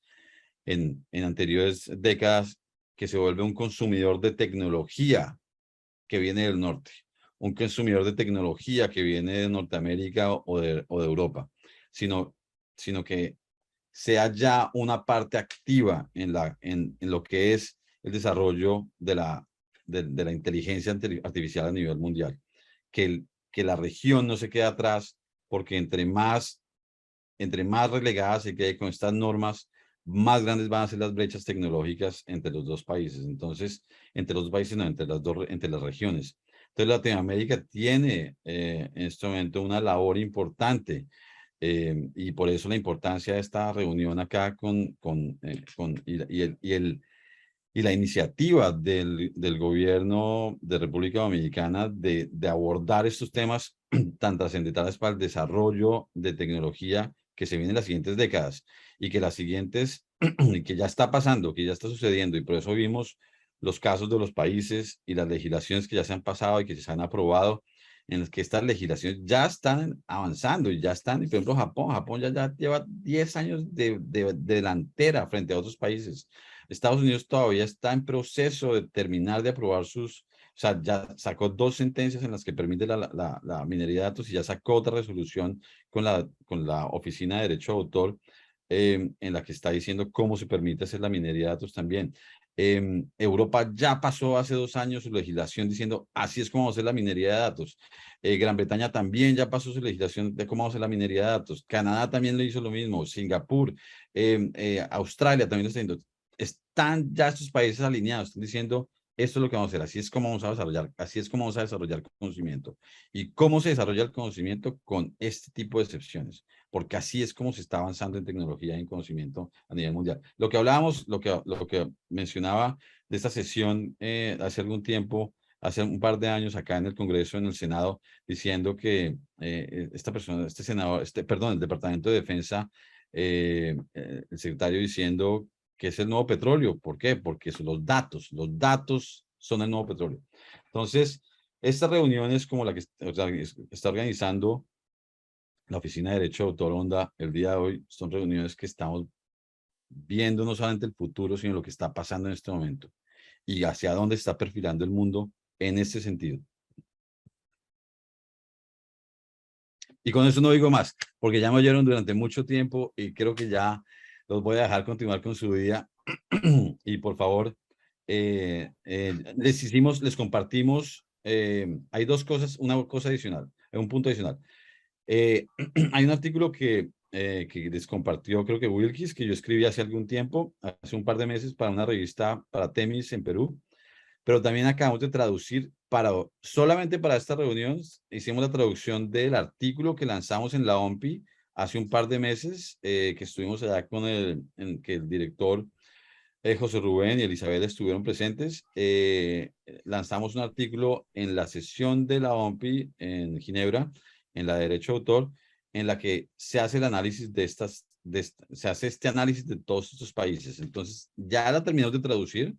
en anteriores décadas, que se vuelve un consumidor de tecnología que viene del norte, un consumidor de tecnología que viene de Norteamérica o de Europa, sino que sea ya una parte activa en lo que es el desarrollo de la inteligencia artificial a nivel mundial. Que la región no se quede atrás, porque entre más relegada se quede con estas normas, más grandes van a ser las brechas tecnológicas entre los dos países. Entonces, entre los países, no, entre las regiones. Entonces, Latinoamérica tiene en este momento una labor importante y por eso la importancia de esta reunión acá y la iniciativa del gobierno de República Dominicana de abordar estos temas tan trascendentales para el desarrollo de tecnología que se viene en las siguientes décadas y que las siguientes, que ya está pasando, que ya está sucediendo, y por eso vimos los casos de los países y las legislaciones que ya se han pasado y que se han aprobado, en las que estas legislaciones ya están avanzando y ya están, y por ejemplo Japón ya lleva 10 años de delantera frente a otros países. Estados Unidos todavía está en proceso de terminar de aprobar o sea, ya sacó 2 sentencias en las que permite la minería de datos y ya sacó otra resolución con la Oficina de Derecho de Autor en la que está diciendo cómo se permite hacer la minería de datos también. Europa ya pasó hace 2 años su legislación diciendo así es como vamos a hacer la minería de datos. Gran Bretaña también ya pasó su legislación de cómo vamos a hacer la minería de datos. Canadá también lo hizo lo mismo. Singapur, Australia también lo está haciendo. Están ya estos países alineados, están diciendo esto es lo que vamos a hacer, así es como vamos a desarrollar, así es como vamos a desarrollar conocimiento. ¿Y cómo se desarrolla el conocimiento? Con este tipo de excepciones, porque así es como se está avanzando en tecnología y en conocimiento a nivel mundial. Lo que hablábamos, lo que mencionaba de esta sesión hace algún tiempo, hace un par de años acá en el Congreso, en el Senado, diciendo que esta persona, este senador, perdón, el Departamento de Defensa, el secretario diciendo que es el nuevo petróleo. ¿Por qué? Porque son los datos son el nuevo petróleo. Entonces, estas reuniones como la que está organizando la Oficina de Derecho de Autor Honda el día de hoy, son reuniones que estamos viendo no solamente el futuro, sino lo que está pasando en este momento y hacia dónde está perfilando el mundo en este sentido. Y con eso no digo más, porque ya me oyeron durante mucho tiempo y creo que ya los voy a dejar continuar con su día. Y por favor, les compartimos, hay dos cosas, una cosa adicional, un punto adicional. Hay un artículo que les compartió, creo que Wilkis, que yo escribí hace algún tiempo, hace un par de meses, para una revista para Temis en Perú, pero también acabamos de traducir solamente para esta reunión, hicimos la traducción del artículo que lanzamos en la OMPI hace un par de meses, que estuvimos allá con que el director José Rubén y Elizabeth estuvieron presentes. Lanzamos un artículo en la sesión de la OMPI en Ginebra, en la de Derecho de Autor, en la que se hace el análisis se hace este análisis de todos estos países. Entonces, ya la terminamos de traducir.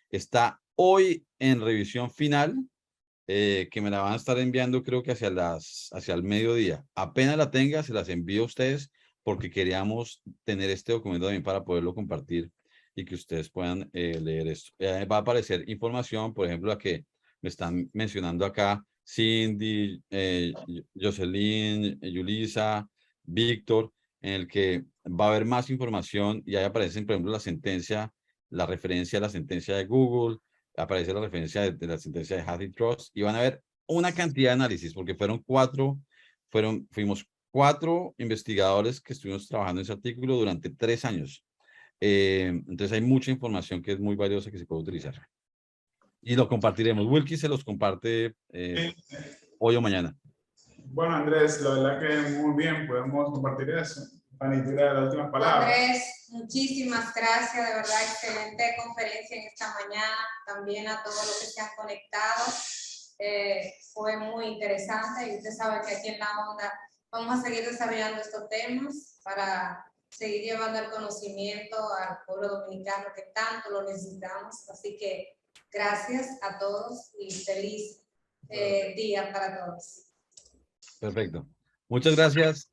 Está hoy en revisión final, que me la van a estar enviando creo que hacia el mediodía. Apenas la tenga, se las envío a ustedes porque queríamos tener este documento también para poderlo compartir y que ustedes puedan leer esto. Va a aparecer información, por ejemplo, la que me están mencionando acá, Cindy, Jocelyn, Yulisa, Víctor, en el que va a haber más información y ahí aparecen, por ejemplo, la referencia a la sentencia de Google, aparece la referencia de la sentencia de Hathi Trust y van a ver una cantidad de análisis, porque fuimos 4 investigadores que estuvimos trabajando en ese artículo durante 3 años. Entonces hay mucha información que es muy valiosa que se puede utilizar. Y lo compartiremos. Wilkie se los comparte hoy o mañana. Bueno, Andrés, la verdad que muy bien, podemos compartir eso. Fanny, tira las últimas palabras. Andrés, muchísimas gracias, de verdad, excelente conferencia en esta mañana, también a todos los que se han conectado, fue muy interesante y usted sabe que aquí en La Onda vamos a seguir desarrollando estos temas para seguir llevando el conocimiento al pueblo dominicano que tanto lo necesitamos, así que gracias a todos y feliz día para todos. Perfecto. Muchas gracias.